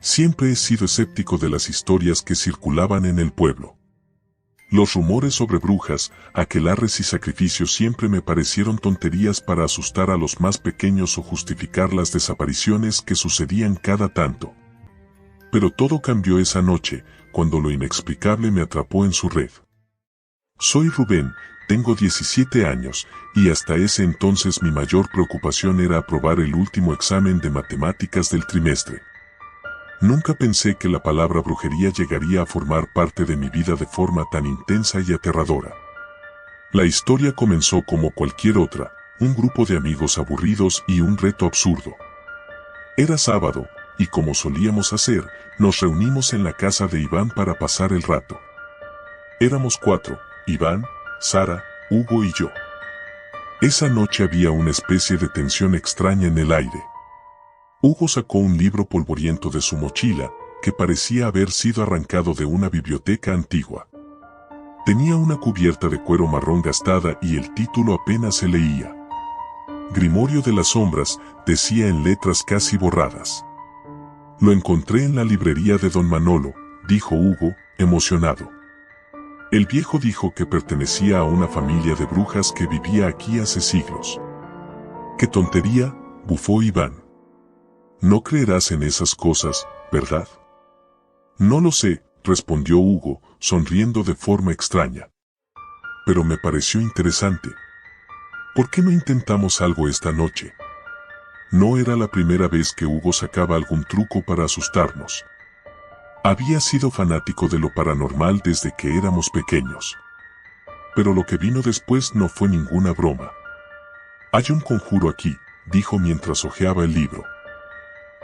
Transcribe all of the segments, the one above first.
Siempre he sido escéptico de las historias que circulaban en el pueblo. Los rumores sobre brujas, aquelarres y sacrificios siempre me parecieron tonterías para asustar a los más pequeños o justificar las desapariciones que sucedían cada tanto. Pero todo cambió esa noche, cuando lo inexplicable me atrapó en su red. Soy Rubén, tengo 17 años, y hasta ese entonces mi mayor preocupación era aprobar el último examen de matemáticas del trimestre. Nunca pensé que la palabra brujería llegaría a formar parte de mi vida de forma tan intensa y aterradora. La historia comenzó como cualquier otra, un grupo de amigos aburridos y un reto absurdo. Era sábado, y como solíamos hacer, nos reunimos en la casa de Iván para pasar el rato. Éramos 4, Iván, Sara, Hugo y yo. Esa noche había una especie de tensión extraña en el aire. Hugo sacó un libro polvoriento de su mochila, que parecía haber sido arrancado de una biblioteca antigua. Tenía una cubierta de cuero marrón gastada y el título apenas se leía. Grimorio de las sombras, decía en letras casi borradas. Lo encontré en la librería de don Manolo, dijo Hugo, emocionado. El viejo dijo que pertenecía a una familia de brujas que vivía aquí hace siglos. ¡Qué tontería!, bufó Iván. No creerás en esas cosas, ¿verdad? No lo sé, respondió Hugo, sonriendo de forma extraña. Pero me pareció interesante. ¿Por qué no intentamos algo esta noche? No era la primera vez que Hugo sacaba algún truco para asustarnos. Había sido fanático de lo paranormal desde que éramos pequeños. Pero lo que vino después no fue ninguna broma. Hay un conjuro aquí, dijo mientras hojeaba el libro.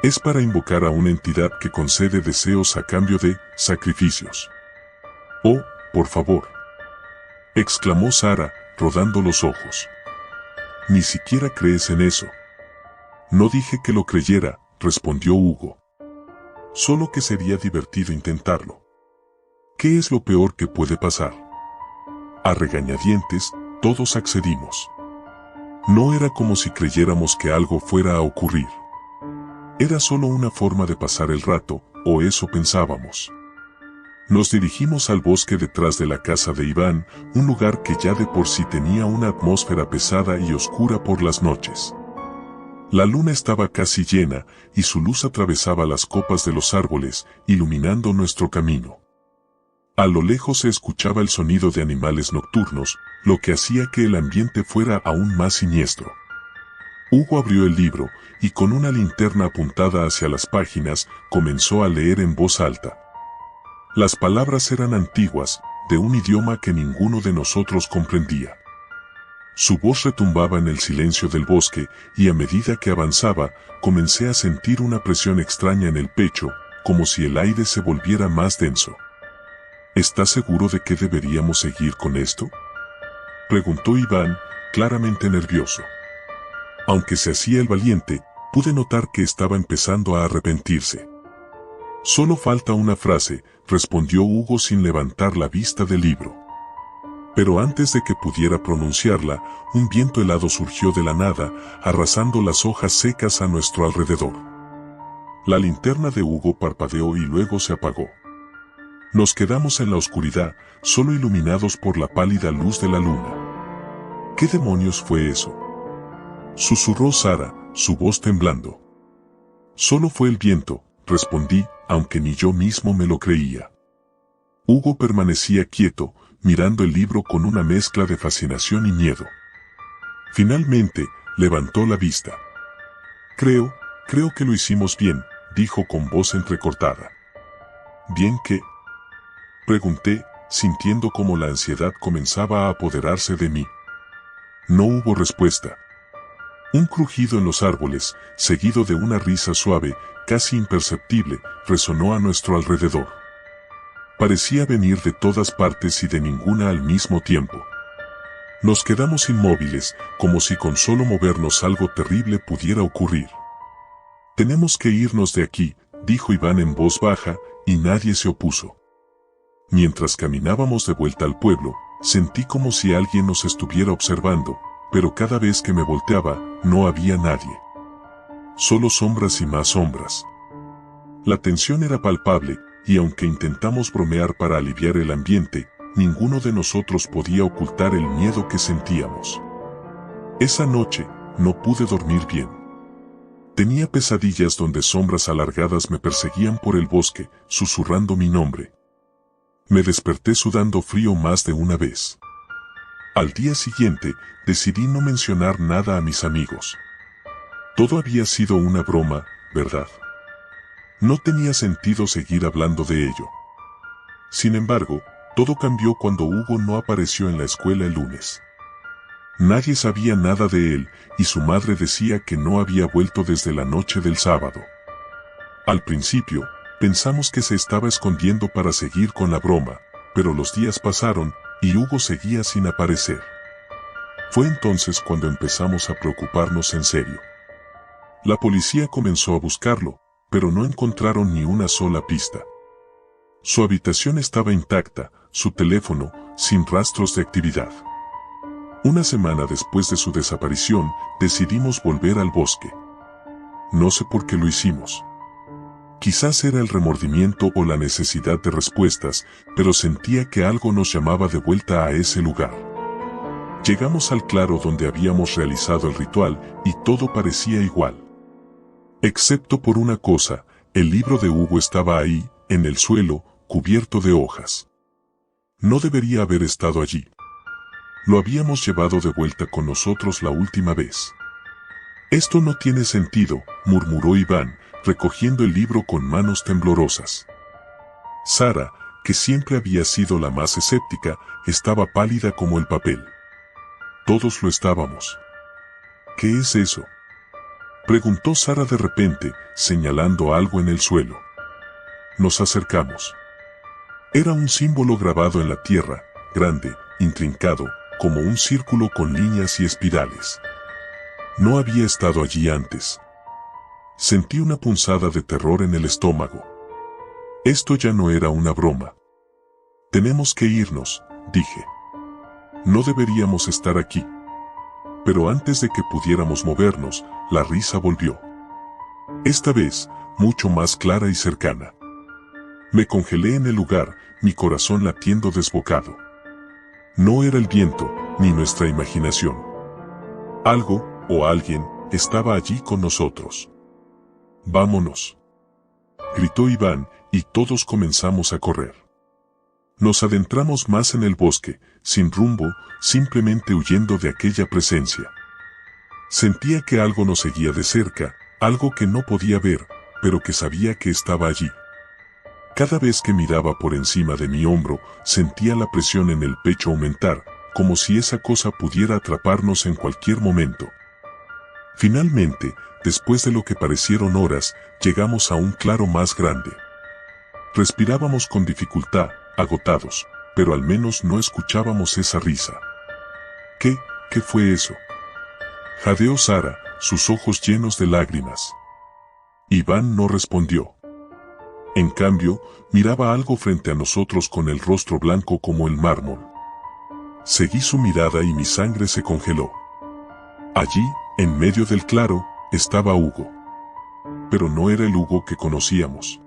Es para invocar a una entidad que concede deseos a cambio de sacrificios. Oh, por favor, exclamó Sara, rodando los ojos. Ni siquiera crees en eso. No dije que lo creyera, respondió Hugo. Solo que sería divertido intentarlo. ¿Qué es lo peor que puede pasar? A regañadientes, todos accedimos. No era como si creyéramos que algo fuera a ocurrir. Era solo una forma de pasar el rato, o eso pensábamos. Nos dirigimos al bosque detrás de la casa de Iván, un lugar que ya de por sí tenía una atmósfera pesada y oscura por las noches. La luna estaba casi llena, y su luz atravesaba las copas de los árboles, iluminando nuestro camino. A lo lejos se escuchaba el sonido de animales nocturnos, lo que hacía que el ambiente fuera aún más siniestro. Hugo abrió el libro, y con una linterna apuntada hacia las páginas, comenzó a leer en voz alta. Las palabras eran antiguas, de un idioma que ninguno de nosotros comprendía. Su voz retumbaba en el silencio del bosque, y a medida que avanzaba, comencé a sentir una presión extraña en el pecho, como si el aire se volviera más denso. ¿Estás seguro de que deberíamos seguir con esto?, preguntó Iván, claramente nervioso. Aunque se hacía el valiente, pude notar que estaba empezando a arrepentirse. Solo falta una frase, respondió Hugo sin levantar la vista del libro. Pero antes de que pudiera pronunciarla, un viento helado surgió de la nada, arrasando las hojas secas a nuestro alrededor. La linterna de Hugo parpadeó y luego se apagó. Nos quedamos en la oscuridad, solo iluminados por la pálida luz de la luna. ¿Qué demonios fue eso?, susurró Sara, su voz temblando. Solo fue el viento, respondí, aunque ni yo mismo me lo creía. Hugo permanecía quieto, mirando el libro con una mezcla de fascinación y miedo. Finalmente, levantó la vista. Creo que lo hicimos bien, dijo con voz entrecortada. ¿Bien qué?, pregunté, sintiendo como la ansiedad comenzaba a apoderarse de mí. No hubo respuesta. Un crujido en los árboles, seguido de una risa suave, casi imperceptible, resonó a nuestro alrededor. Parecía venir de todas partes y de ninguna al mismo tiempo. Nos quedamos inmóviles, como si con solo movernos algo terrible pudiera ocurrir. Tenemos que irnos de aquí, dijo Iván en voz baja, y nadie se opuso. Mientras caminábamos de vuelta al pueblo, sentí como si alguien nos estuviera observando, pero cada vez que me volteaba, no había nadie. Solo sombras y más sombras. La tensión era palpable, y aunque intentamos bromear para aliviar el ambiente, ninguno de nosotros podía ocultar el miedo que sentíamos. Esa noche, no pude dormir bien. Tenía pesadillas donde sombras alargadas me perseguían por el bosque, susurrando mi nombre. Me desperté sudando frío más de una vez. Al día siguiente, decidí no mencionar nada a mis amigos. Todo había sido una broma, ¿verdad? No tenía sentido seguir hablando de ello. Sin embargo, todo cambió cuando Hugo no apareció en la escuela el lunes. Nadie sabía nada de él, y su madre decía que no había vuelto desde la noche del sábado. Al principio, pensamos que se estaba escondiendo para seguir con la broma, pero los días pasaron, y Hugo seguía sin aparecer. Fue entonces cuando empezamos a preocuparnos en serio. La policía comenzó a buscarlo, pero no encontraron ni una sola pista. Su habitación estaba intacta, su teléfono, sin rastros de actividad. Una semana después de su desaparición, decidimos volver al bosque. No sé por qué lo hicimos. Quizás era el remordimiento o la necesidad de respuestas, pero sentía que algo nos llamaba de vuelta a ese lugar. Llegamos al claro donde habíamos realizado el ritual, y todo parecía igual. Excepto por una cosa, el libro de Hugo estaba ahí, en el suelo, cubierto de hojas. No debería haber estado allí. Lo habíamos llevado de vuelta con nosotros la última vez. Esto no tiene sentido, murmuró Iván, recogiendo el libro con manos temblorosas. Sara, que siempre había sido la más escéptica, estaba pálida como el papel. Todos lo estábamos. ¿Qué es eso?, preguntó Sara de repente, señalando algo en el suelo. Nos acercamos. Era un símbolo grabado en la tierra, grande, intrincado, como un círculo con líneas y espirales. No había estado allí antes. Sentí una punzada de terror en el estómago. Esto ya no era una broma. Tenemos que irnos, dije. No deberíamos estar aquí. Pero antes de que pudiéramos movernos, la risa volvió. Esta vez, mucho más clara y cercana. Me congelé en el lugar, mi corazón latiendo desbocado. No era el viento, ni nuestra imaginación. Algo, o alguien, estaba allí con nosotros. «Vámonos», gritó Iván, y todos comenzamos a correr. Nos adentramos más en el bosque, sin rumbo, simplemente huyendo de aquella presencia. Sentía que algo nos seguía de cerca, algo que no podía ver, pero que sabía que estaba allí. Cada vez que miraba por encima de mi hombro, sentía la presión en el pecho aumentar, como si esa cosa pudiera atraparnos en cualquier momento. Finalmente, después de lo que parecieron horas, llegamos a un claro más grande. Respirábamos con dificultad, agotados, pero al menos no escuchábamos esa risa. ¿Qué fue eso?, jadeó Sara, sus ojos llenos de lágrimas. Iván no respondió. En cambio, miraba algo frente a nosotros con el rostro blanco como el mármol. Seguí su mirada y mi sangre se congeló. Allí, en medio del claro, estaba Hugo. Pero no era el Hugo que conocíamos.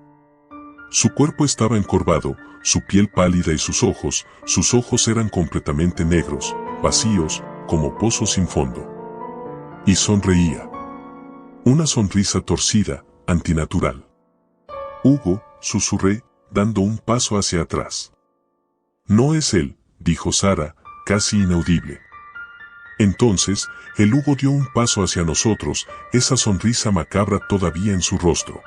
Su cuerpo estaba encorvado, su piel pálida y sus ojos eran completamente negros, vacíos, como pozos sin fondo. Y sonreía. Una sonrisa torcida, antinatural. «Hugo», susurré, dando un paso hacia atrás. «No es él», dijo Sara, casi inaudible. Entonces, el Hugo dio un paso hacia nosotros, esa sonrisa macabra todavía en su rostro.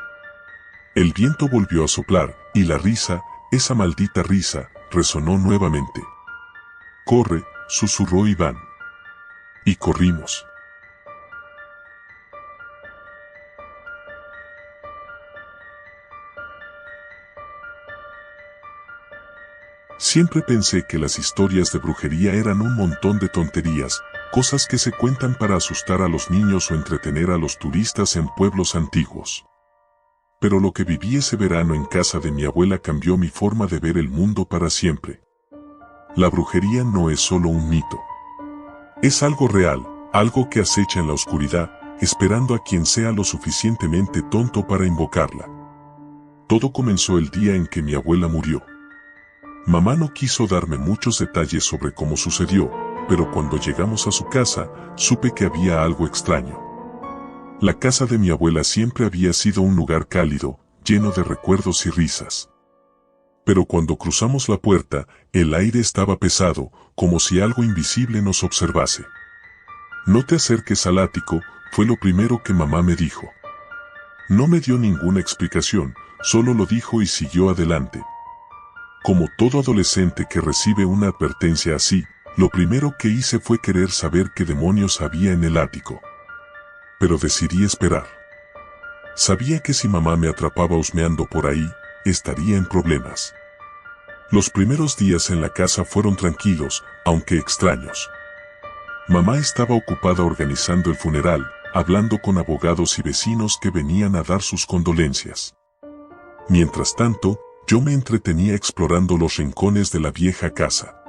El viento volvió a soplar, y la risa, esa maldita risa, resonó nuevamente. «Corre», susurró Iván. Y corrimos. Siempre pensé que las historias de brujería eran un montón de tonterías, cosas que se cuentan para asustar a los niños o entretener a los turistas en pueblos antiguos. Pero lo que viví ese verano en casa de mi abuela cambió mi forma de ver el mundo para siempre. La brujería no es solo un mito. Es algo real, algo que acecha en la oscuridad, esperando a quien sea lo suficientemente tonto para invocarla. Todo comenzó el día en que mi abuela murió. Mamá no quiso darme muchos detalles sobre cómo sucedió, pero cuando llegamos a su casa, supe que había algo extraño. La casa de mi abuela siempre había sido un lugar cálido, lleno de recuerdos y risas. Pero cuando cruzamos la puerta, el aire estaba pesado, como si algo invisible nos observase. No te acerques al ático, fue lo primero que mamá me dijo. No me dio ninguna explicación, solo lo dijo y siguió adelante. Como todo adolescente que recibe una advertencia así, lo primero que hice fue querer saber qué demonios había en el ático. Pero decidí esperar. Sabía que si mamá me atrapaba husmeando por ahí, estaría en problemas. Los primeros días en la casa fueron tranquilos, aunque extraños. Mamá estaba ocupada organizando el funeral, hablando con abogados y vecinos que venían a dar sus condolencias. Mientras tanto, yo me entretenía explorando los rincones de la vieja casa.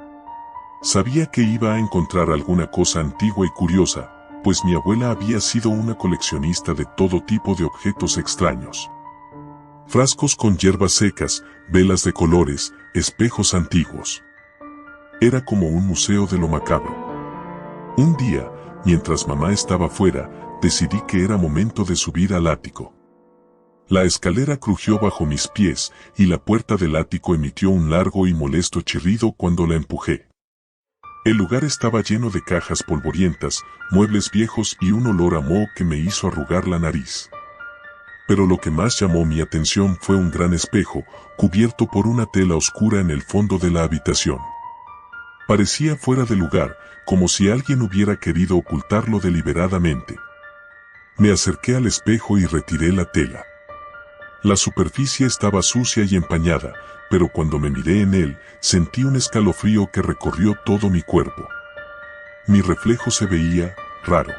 Sabía que iba a encontrar alguna cosa antigua y curiosa, pues mi abuela había sido una coleccionista de todo tipo de objetos extraños. Frascos con hierbas secas, velas de colores, espejos antiguos. Era como un museo de lo macabro. Un día, mientras mamá estaba fuera, decidí que era momento de subir al ático. La escalera crujió bajo mis pies y la puerta del ático emitió un largo y molesto chirrido cuando la empujé. El lugar estaba lleno de cajas polvorientas, muebles viejos y un olor a moho que me hizo arrugar la nariz. Pero lo que más llamó mi atención fue un gran espejo, cubierto por una tela oscura en el fondo de la habitación. Parecía fuera de lugar, como si alguien hubiera querido ocultarlo deliberadamente. Me acerqué al espejo y retiré la tela. La superficie estaba sucia y empañada, pero cuando me miré en él, sentí un escalofrío que recorrió todo mi cuerpo. Mi reflejo se veía raro.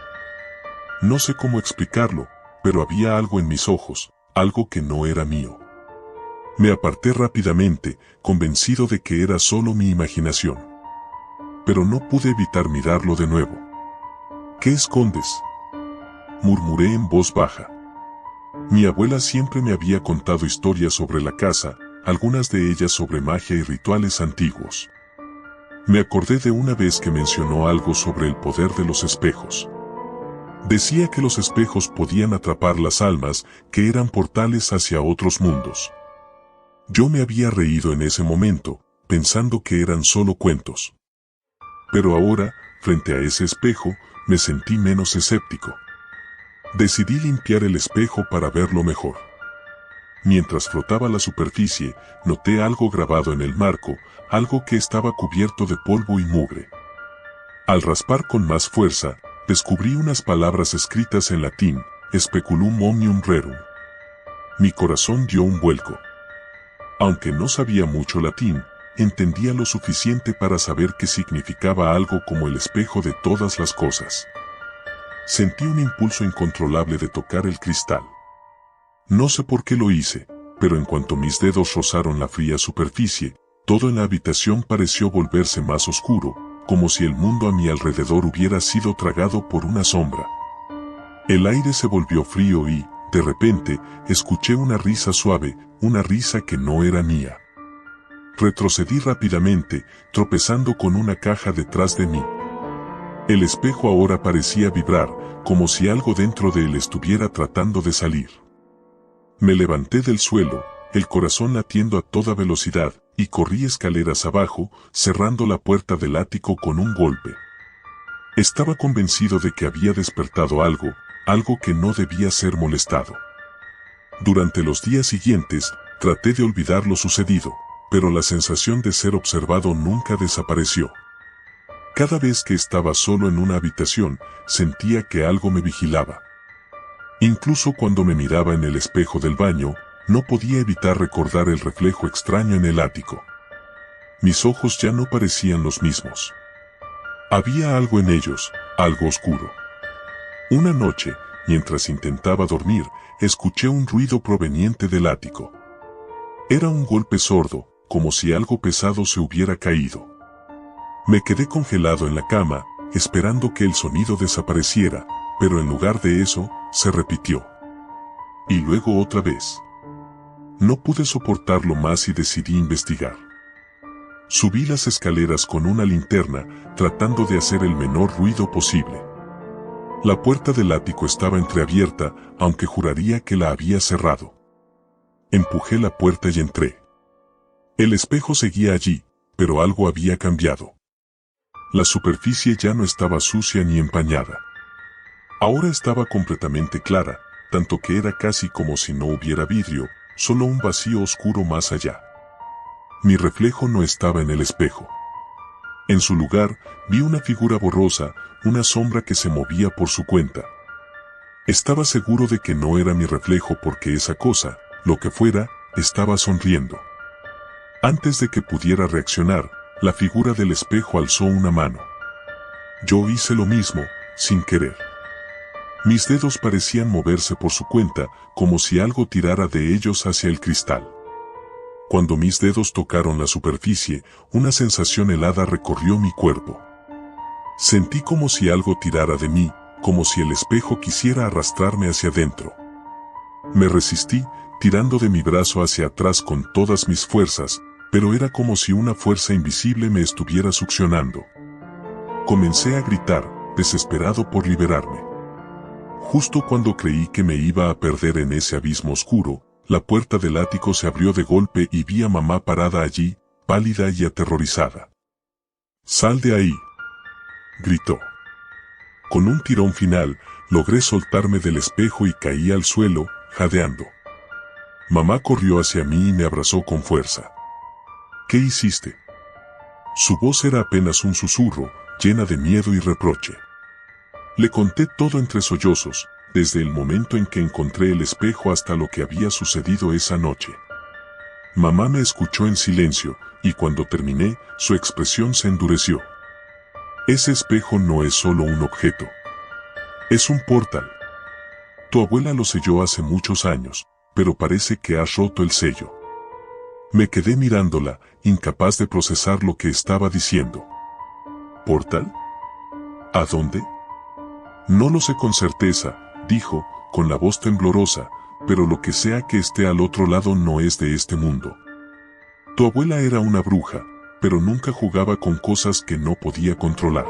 No sé cómo explicarlo, pero había algo en mis ojos, algo que no era mío. Me aparté rápidamente, convencido de que era solo mi imaginación. Pero no pude evitar mirarlo de nuevo. ¿Qué escondes?, murmuré en voz baja. Mi abuela siempre me había contado historias sobre la casa, algunas de ellas sobre magia y rituales antiguos. Me acordé de una vez que mencionó algo sobre el poder de los espejos. Decía que los espejos podían atrapar las almas, que eran portales hacia otros mundos. Yo me había reído en ese momento, pensando que eran solo cuentos. Pero ahora, frente a ese espejo, me sentí menos escéptico. Decidí limpiar el espejo para verlo mejor. Mientras frotaba la superficie, noté algo grabado en el marco, algo que estaba cubierto de polvo y mugre. Al raspar con más fuerza, descubrí unas palabras escritas en latín, Speculum omnium rerum. Mi corazón dio un vuelco. Aunque no sabía mucho latín, entendía lo suficiente para saber que significaba algo como el espejo de todas las cosas. Sentí un impulso incontrolable de tocar el cristal. No sé por qué lo hice, pero en cuanto mis dedos rozaron la fría superficie, todo en la habitación pareció volverse más oscuro, como si el mundo a mi alrededor hubiera sido tragado por una sombra. El aire se volvió frío y, de repente, escuché una risa suave, una risa que no era mía. Retrocedí rápidamente, tropezando con una caja detrás de mí. El espejo ahora parecía vibrar, como si algo dentro de él estuviera tratando de salir. Me levanté del suelo, el corazón latiendo a toda velocidad, y corrí escaleras abajo, cerrando la puerta del ático con un golpe. Estaba convencido de que había despertado algo que no debía ser molestado. Durante los días siguientes, traté de olvidar lo sucedido, pero la sensación de ser observado nunca desapareció. Cada vez que estaba solo en una habitación, sentía que algo me vigilaba. Incluso cuando me miraba en el espejo del baño, no podía evitar recordar el reflejo extraño en el ático. Mis ojos ya no parecían los mismos. Había algo en ellos, algo oscuro. Una noche, mientras intentaba dormir, escuché un ruido proveniente del ático. Era un golpe sordo, como si algo pesado se hubiera caído. Me quedé congelado en la cama, esperando que el sonido desapareciera, pero en lugar de eso, se repitió. Y luego otra vez. No pude soportarlo más y decidí investigar. Subí las escaleras con una linterna, tratando de hacer el menor ruido posible. La puerta del ático estaba entreabierta, aunque juraría que la había cerrado. Empujé la puerta y entré. El espejo seguía allí, pero algo había cambiado. La superficie ya no estaba sucia ni empañada. Ahora estaba completamente clara, tanto que era casi como si no hubiera vidrio, solo un vacío oscuro más allá. Mi reflejo no estaba en el espejo. En su lugar, vi una figura borrosa, una sombra que se movía por su cuenta. Estaba seguro de que no era mi reflejo porque esa cosa, lo que fuera, estaba sonriendo. Antes de que pudiera reaccionar, la figura del espejo alzó una mano. Yo hice lo mismo, sin querer. Mis dedos parecían moverse por su cuenta, como si algo tirara de ellos hacia el cristal. Cuando mis dedos tocaron la superficie, una sensación helada recorrió mi cuerpo. Sentí como si algo tirara de mí, como si el espejo quisiera arrastrarme hacia adentro. Me resistí, tirando de mi brazo hacia atrás con todas mis fuerzas, pero era como si una fuerza invisible me estuviera succionando. Comencé a gritar, desesperado por liberarme. Justo cuando creí que me iba a perder en ese abismo oscuro, la puerta del ático se abrió de golpe y vi a mamá parada allí, pálida y aterrorizada. «¡Sal de ahí!», gritó. Con un tirón final, logré soltarme del espejo y caí al suelo, jadeando. Mamá corrió hacia mí y me abrazó con fuerza. «¿Qué hiciste?». Su voz era apenas un susurro, llena de miedo y reproche. Le conté todo entre sollozos, desde el momento en que encontré el espejo hasta lo que había sucedido esa noche. Mamá me escuchó en silencio, y cuando terminé, su expresión se endureció. «Ese espejo no es solo un objeto. Es un portal. Tu abuela lo selló hace muchos años, pero parece que has roto el sello». Me quedé mirándola, incapaz de procesar lo que estaba diciendo. «¿Portal? ¿A dónde?». «No lo sé con certeza», dijo, con la voz temblorosa, «pero lo que sea que esté al otro lado no es de este mundo. Tu abuela era una bruja, pero nunca jugaba con cosas que no podía controlar.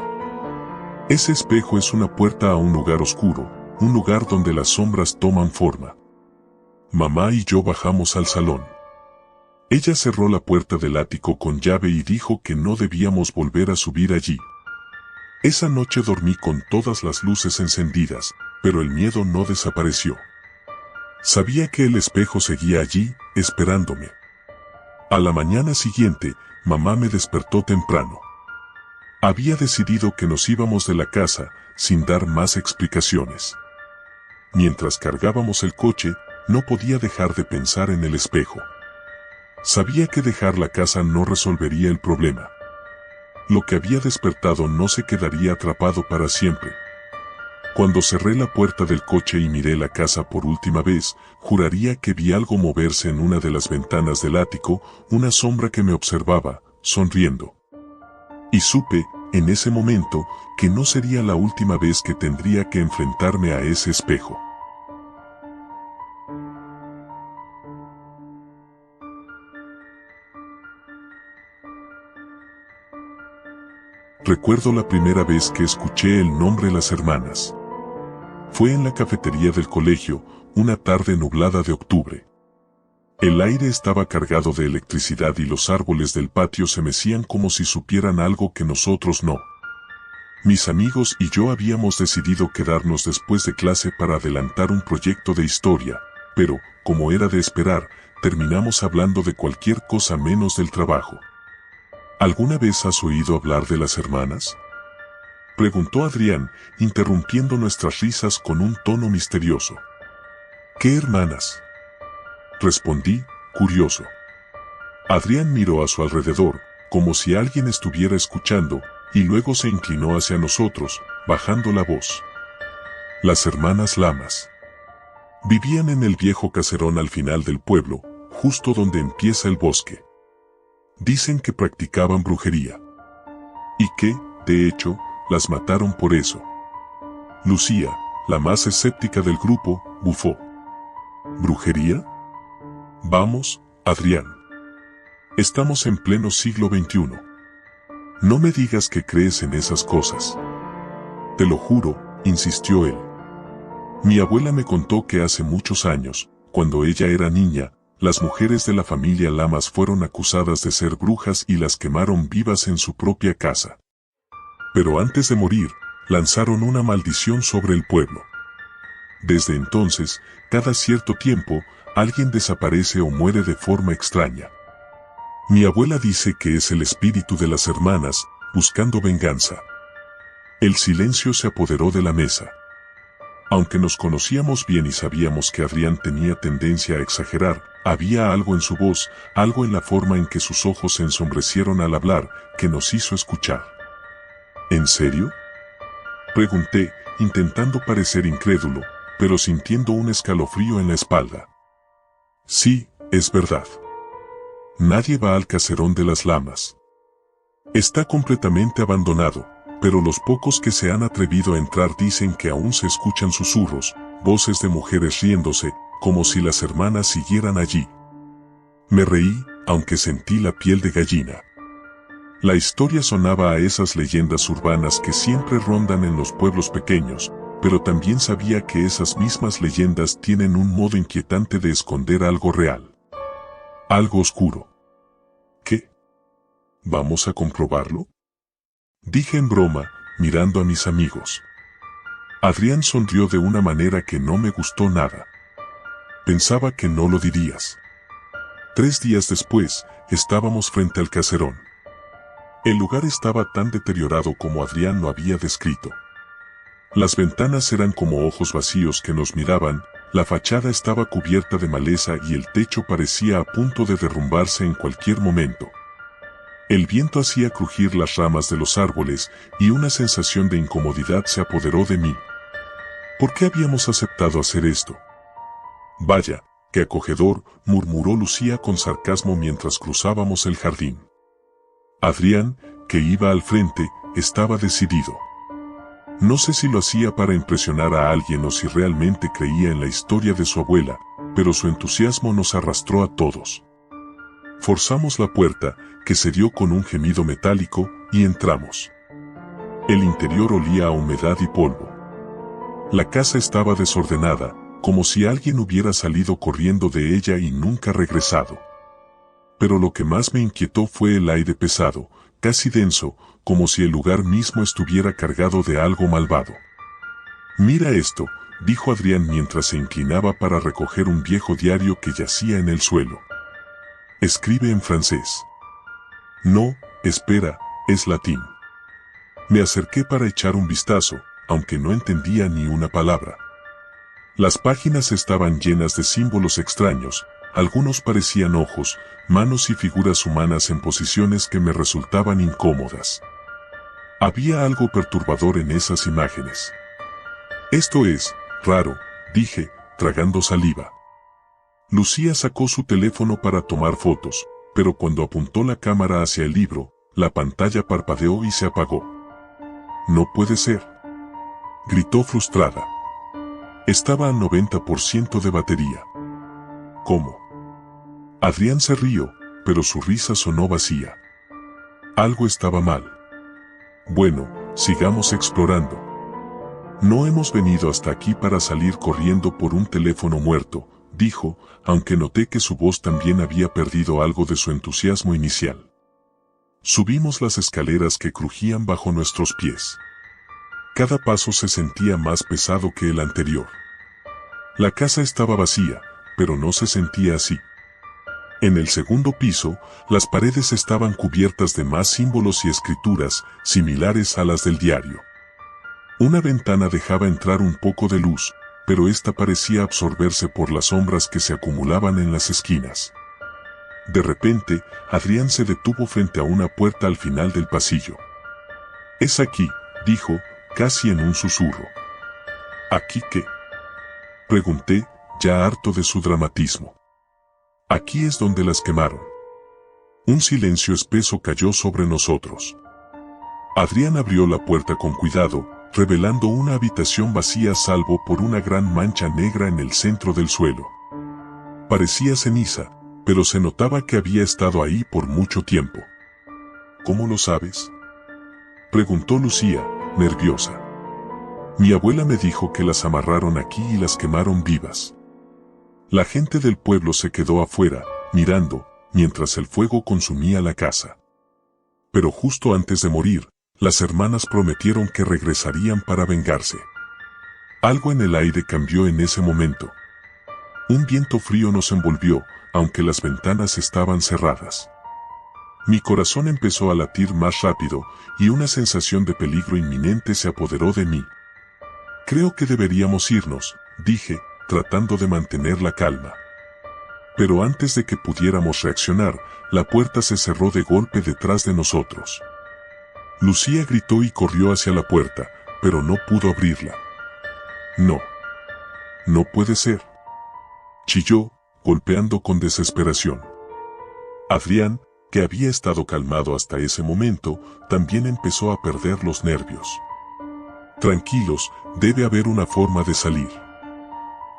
Ese espejo es una puerta a un lugar oscuro, un lugar donde las sombras toman forma». Mamá y yo bajamos al salón. Ella cerró la puerta del ático con llave y dijo que no debíamos volver a subir allí. Esa noche dormí con todas las luces encendidas, pero el miedo no desapareció. Sabía que el espejo seguía allí, esperándome. A la mañana siguiente, mamá me despertó temprano. Había decidido que nos íbamos de la casa, sin dar más explicaciones. Mientras cargábamos el coche, no podía dejar de pensar en el espejo. Sabía que dejar la casa no resolvería el problema. Lo que había despertado no se quedaría atrapado para siempre. Cuando cerré la puerta del coche y miré la casa por última vez, juraría que vi algo moverse en una de las ventanas del ático, una sombra que me observaba, sonriendo. Y supe, en ese momento, que no sería la última vez que tendría que enfrentarme a ese espejo. Recuerdo la primera vez que escuché el nombre Las Hermanas. Fue en la cafetería del colegio, una tarde nublada de octubre. El aire estaba cargado de electricidad y los árboles del patio se mecían como si supieran algo que nosotros no. Mis amigos y yo habíamos decidido quedarnos después de clase para adelantar un proyecto de historia, pero, como era de esperar, terminamos hablando de cualquier cosa menos del trabajo. ¿Alguna vez has oído hablar de Las Hermanas?, preguntó Adrián, interrumpiendo nuestras risas con un tono misterioso. ¿Qué hermanas?, respondí, curioso. Adrián miró a su alrededor, como si alguien estuviera escuchando, y luego se inclinó hacia nosotros, bajando la voz. Las hermanas Lamas. Vivían en el viejo caserón al final del pueblo, justo donde empieza el bosque. Dicen que practicaban brujería. Y que, de hecho, las mataron por eso. Lucía, la más escéptica del grupo, bufó. ¿Brujería? Vamos, Adrián. Estamos en pleno siglo XXI. No me digas que crees en esas cosas. Te lo juro, insistió él. Mi abuela me contó que hace muchos años, cuando ella era niña, las mujeres de la familia Lamas fueron acusadas de ser brujas y las quemaron vivas en su propia casa. Pero antes de morir, lanzaron una maldición sobre el pueblo. Desde entonces, cada cierto tiempo, alguien desaparece o muere de forma extraña. Mi abuela dice que es el espíritu de las hermanas, buscando venganza. El silencio se apoderó de la mesa. Aunque nos conocíamos bien y sabíamos que Adrián tenía tendencia a exagerar, había algo en su voz, algo en la forma en que sus ojos se ensombrecieron al hablar, que nos hizo escuchar. ¿En serio?, pregunté, intentando parecer incrédulo, pero sintiendo un escalofrío en la espalda. Sí, es verdad. Nadie va al caserón de las Lamas. Está completamente abandonado, pero los pocos que se han atrevido a entrar dicen que aún se escuchan susurros, voces de mujeres riéndose, como si las hermanas siguieran allí. Me reí, aunque sentí la piel de gallina. La historia sonaba a esas leyendas urbanas que siempre rondan en los pueblos pequeños, pero también sabía que esas mismas leyendas tienen un modo inquietante de esconder algo real. Algo oscuro. ¿Qué? ¿Vamos a comprobarlo?, dije en broma, mirando a mis amigos. Adrián sonrió de una manera que no me gustó nada. Pensaba que no lo dirías. 3 días después, estábamos frente al caserón. El lugar estaba tan deteriorado como Adrián lo había descrito. Las ventanas eran como ojos vacíos que nos miraban, la fachada estaba cubierta de maleza y el techo parecía a punto de derrumbarse en cualquier momento. El viento hacía crujir las ramas de los árboles y una sensación de incomodidad se apoderó de mí. ¿Por qué habíamos aceptado hacer esto? Vaya, qué acogedor, murmuró Lucía con sarcasmo mientras cruzábamos el jardín. Adrián, que iba al frente, estaba decidido. No sé si lo hacía para impresionar a alguien o si realmente creía en la historia de su abuela, pero su entusiasmo nos arrastró a todos. Forzamos la puerta, que se dio con un gemido metálico, y entramos. El interior olía a humedad y polvo. La casa estaba desordenada, como si alguien hubiera salido corriendo de ella y nunca regresado. Pero lo que más me inquietó fue el aire pesado, casi denso, como si el lugar mismo estuviera cargado de algo malvado. Mira esto, dijo Adrián mientras se inclinaba para recoger un viejo diario que yacía en el suelo. Escribe en francés. No, espera, es latín. Me acerqué para echar un vistazo, aunque no entendía ni una palabra. Las páginas estaban llenas de símbolos extraños, algunos parecían ojos, manos y figuras humanas en posiciones que me resultaban incómodas. Había algo perturbador en esas imágenes. Esto es raro, dije, tragando saliva. Lucía sacó su teléfono para tomar fotos, pero cuando apuntó la cámara hacia el libro, la pantalla parpadeó y se apagó. No puede ser, gritó frustrada. Estaba a 90% de batería. ¿Cómo? Adrián se rió, pero su risa sonó vacía. Algo estaba mal. Bueno, sigamos explorando. No hemos venido hasta aquí para salir corriendo por un teléfono muerto, dijo, aunque noté que su voz también había perdido algo de su entusiasmo inicial. Subimos las escaleras que crujían bajo nuestros pies. Cada paso se sentía más pesado que el anterior. La casa estaba vacía, pero no se sentía así. En el segundo piso, las paredes estaban cubiertas de más símbolos y escrituras, similares a las del diario. Una ventana dejaba entrar un poco de luz, pero esta parecía absorberse por las sombras que se acumulaban en las esquinas. De repente, Adrián se detuvo frente a una puerta al final del pasillo. «Es aquí», dijo, casi en un susurro. «¿Aquí qué?», pregunté, ya harto de su dramatismo. «Aquí es donde las quemaron». Un silencio espeso cayó sobre nosotros. Adrián abrió la puerta con cuidado, revelando una habitación vacía salvo por una gran mancha negra en el centro del suelo. Parecía ceniza, pero se notaba que había estado ahí por mucho tiempo. ¿Cómo lo sabes?, preguntó Lucía, nerviosa. Mi abuela me dijo que las amarraron aquí y las quemaron vivas. La gente del pueblo se quedó afuera, mirando, mientras el fuego consumía la casa. Pero justo antes de morir, las hermanas prometieron que regresarían para vengarse. Algo en el aire cambió en ese momento. Un viento frío nos envolvió, aunque las ventanas estaban cerradas. Mi corazón empezó a latir más rápido y una sensación de peligro inminente se apoderó de mí. Creo que deberíamos irnos, dije, tratando de mantener la calma. Pero antes de que pudiéramos reaccionar, la puerta se cerró de golpe detrás de nosotros. Lucía gritó y corrió hacia la puerta, pero no pudo abrirla. No. No puede ser, chilló, golpeando con desesperación. Adrián, que había estado calmado hasta ese momento, también empezó a perder los nervios. Tranquilos, debe haber una forma de salir.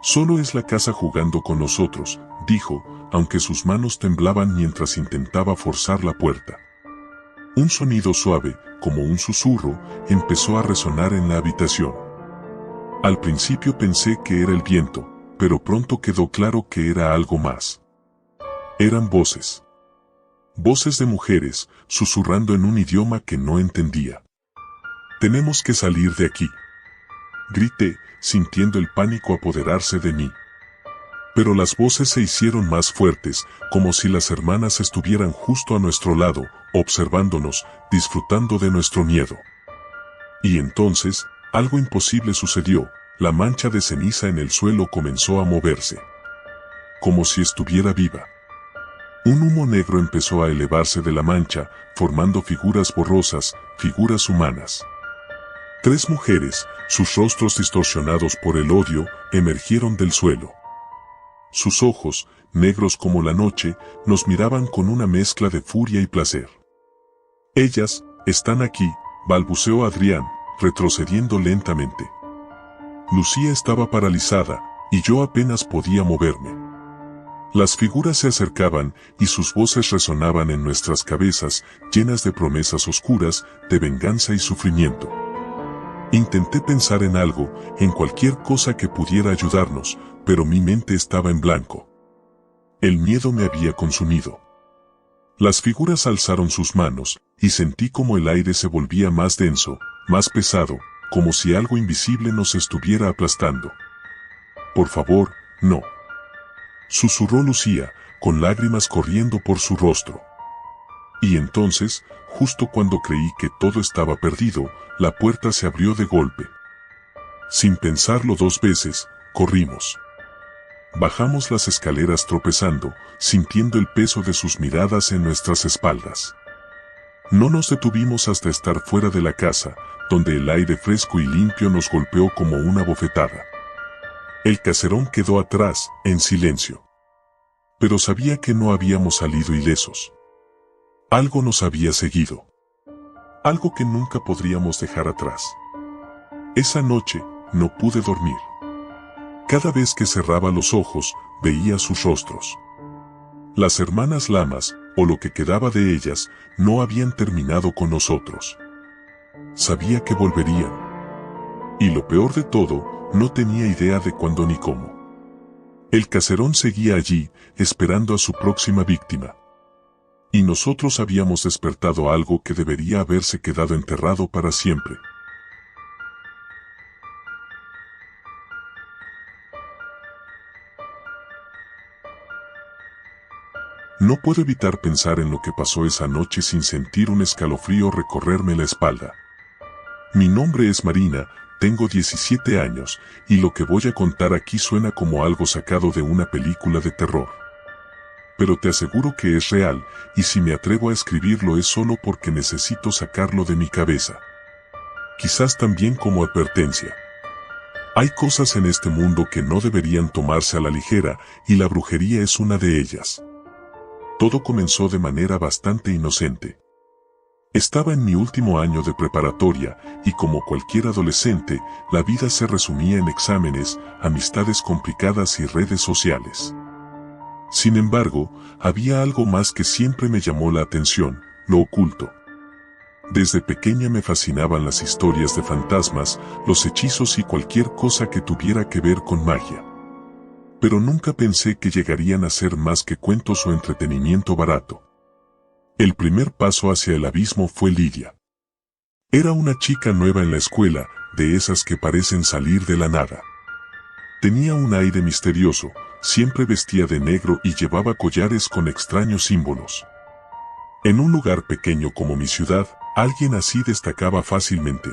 Solo es la casa jugando con nosotros, dijo, aunque sus manos temblaban mientras intentaba forzar la puerta. Un sonido suave, como un susurro, empezó a resonar en la habitación. Al principio pensé que era el viento, pero pronto quedó claro que era algo más. Eran voces. Voces de mujeres, susurrando en un idioma que no entendía. «Tenemos que salir de aquí», grité, sintiendo el pánico apoderarse de mí. Pero las voces se hicieron más fuertes, como si las hermanas estuvieran justo a nuestro lado, observándonos, disfrutando de nuestro miedo. Y entonces, algo imposible sucedió, la mancha de ceniza en el suelo comenzó a moverse. Como si estuviera viva. Un humo negro empezó a elevarse de la mancha, formando figuras borrosas, figuras humanas. 3 mujeres, sus rostros distorsionados por el odio, emergieron del suelo. Sus ojos, negros como la noche, nos miraban con una mezcla de furia y placer. «Ellas, están aquí», balbuceó Adrián, retrocediendo lentamente. Lucía estaba paralizada, y yo apenas podía moverme. Las figuras se acercaban, y sus voces resonaban en nuestras cabezas, llenas de promesas oscuras, de venganza y sufrimiento. Intenté pensar en algo, en cualquier cosa que pudiera ayudarnos, pero mi mente estaba en blanco. El miedo me había consumido. Las figuras alzaron sus manos, y sentí como el aire se volvía más denso, más pesado, como si algo invisible nos estuviera aplastando. «Por favor, no», susurró Lucía, con lágrimas corriendo por su rostro. Y entonces, justo cuando creí que todo estaba perdido, la puerta se abrió de golpe. Sin pensarlo 2 veces, corrimos. Bajamos las escaleras tropezando, sintiendo el peso de sus miradas en nuestras espaldas. No nos detuvimos hasta estar fuera de la casa, donde el aire fresco y limpio nos golpeó como una bofetada. El caserón quedó atrás, en silencio. Pero sabía que no habíamos salido ilesos. Algo nos había seguido. Algo que nunca podríamos dejar atrás. Esa noche, no pude dormir. Cada vez que cerraba los ojos, veía sus rostros. Las hermanas Lamas, o lo que quedaba de ellas, no habían terminado con nosotros. Sabía que volverían. Y lo peor de todo, no tenía idea de cuándo ni cómo. El caserón seguía allí, esperando a su próxima víctima. Y nosotros habíamos despertado algo que debería haberse quedado enterrado para siempre. No puedo evitar pensar en lo que pasó esa noche sin sentir un escalofrío recorrerme la espalda. Mi nombre es Marina, tengo 17 años, y lo que voy a contar aquí suena como algo sacado de una película de terror. Pero te aseguro que es real, y si me atrevo a escribirlo es solo porque necesito sacarlo de mi cabeza. Quizás también como advertencia. Hay cosas en este mundo que no deberían tomarse a la ligera, y la brujería es una de ellas. Todo comenzó de manera bastante inocente. Estaba en mi último año de preparatoria, y como cualquier adolescente, la vida se resumía en exámenes, amistades complicadas y redes sociales. Sin embargo, había algo más que siempre me llamó la atención, lo oculto. Desde pequeña me fascinaban las historias de fantasmas, los hechizos y cualquier cosa que tuviera que ver con magia. Pero nunca pensé que llegarían a ser más que cuentos o entretenimiento barato. El primer paso hacia el abismo fue Lidia. Era una chica nueva en la escuela, de esas que parecen salir de la nada. Tenía un aire misterioso, siempre vestía de negro y llevaba collares con extraños símbolos. En un lugar pequeño como mi ciudad, alguien así destacaba fácilmente.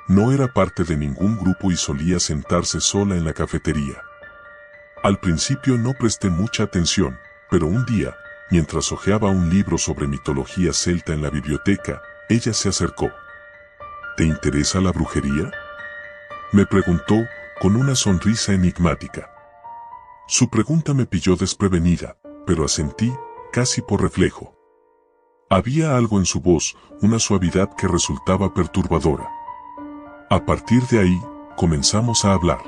No era parte de ningún grupo y solía sentarse sola en la cafetería. Al principio no presté mucha atención, pero un día, mientras hojeaba un libro sobre mitología celta en la biblioteca, ella se acercó. ¿Te interesa la brujería?, me preguntó, con una sonrisa enigmática. Su pregunta me pilló desprevenida, pero asentí, casi por reflejo. Había algo en su voz, una suavidad que resultaba perturbadora. A partir de ahí, comenzamos a hablar.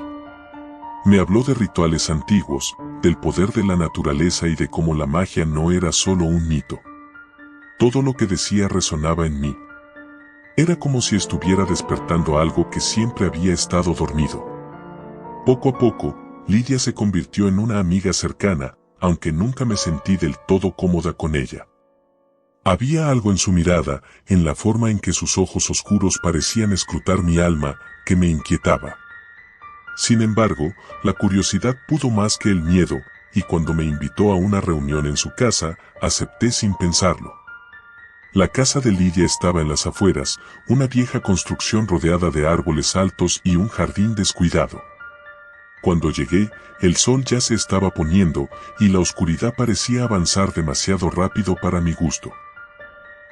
Me habló de rituales antiguos, del poder de la naturaleza y de cómo la magia no era solo un mito. Todo lo que decía resonaba en mí. Era como si estuviera despertando algo que siempre había estado dormido. Poco a poco, Lidia se convirtió en una amiga cercana, aunque nunca me sentí del todo cómoda con ella. Había algo en su mirada, en la forma en que sus ojos oscuros parecían escrutar mi alma, que me inquietaba. Sin embargo, la curiosidad pudo más que el miedo, y cuando me invitó a una reunión en su casa, acepté sin pensarlo. La casa de Lidia estaba en las afueras, una vieja construcción rodeada de árboles altos y un jardín descuidado. Cuando llegué, el sol ya se estaba poniendo, y la oscuridad parecía avanzar demasiado rápido para mi gusto.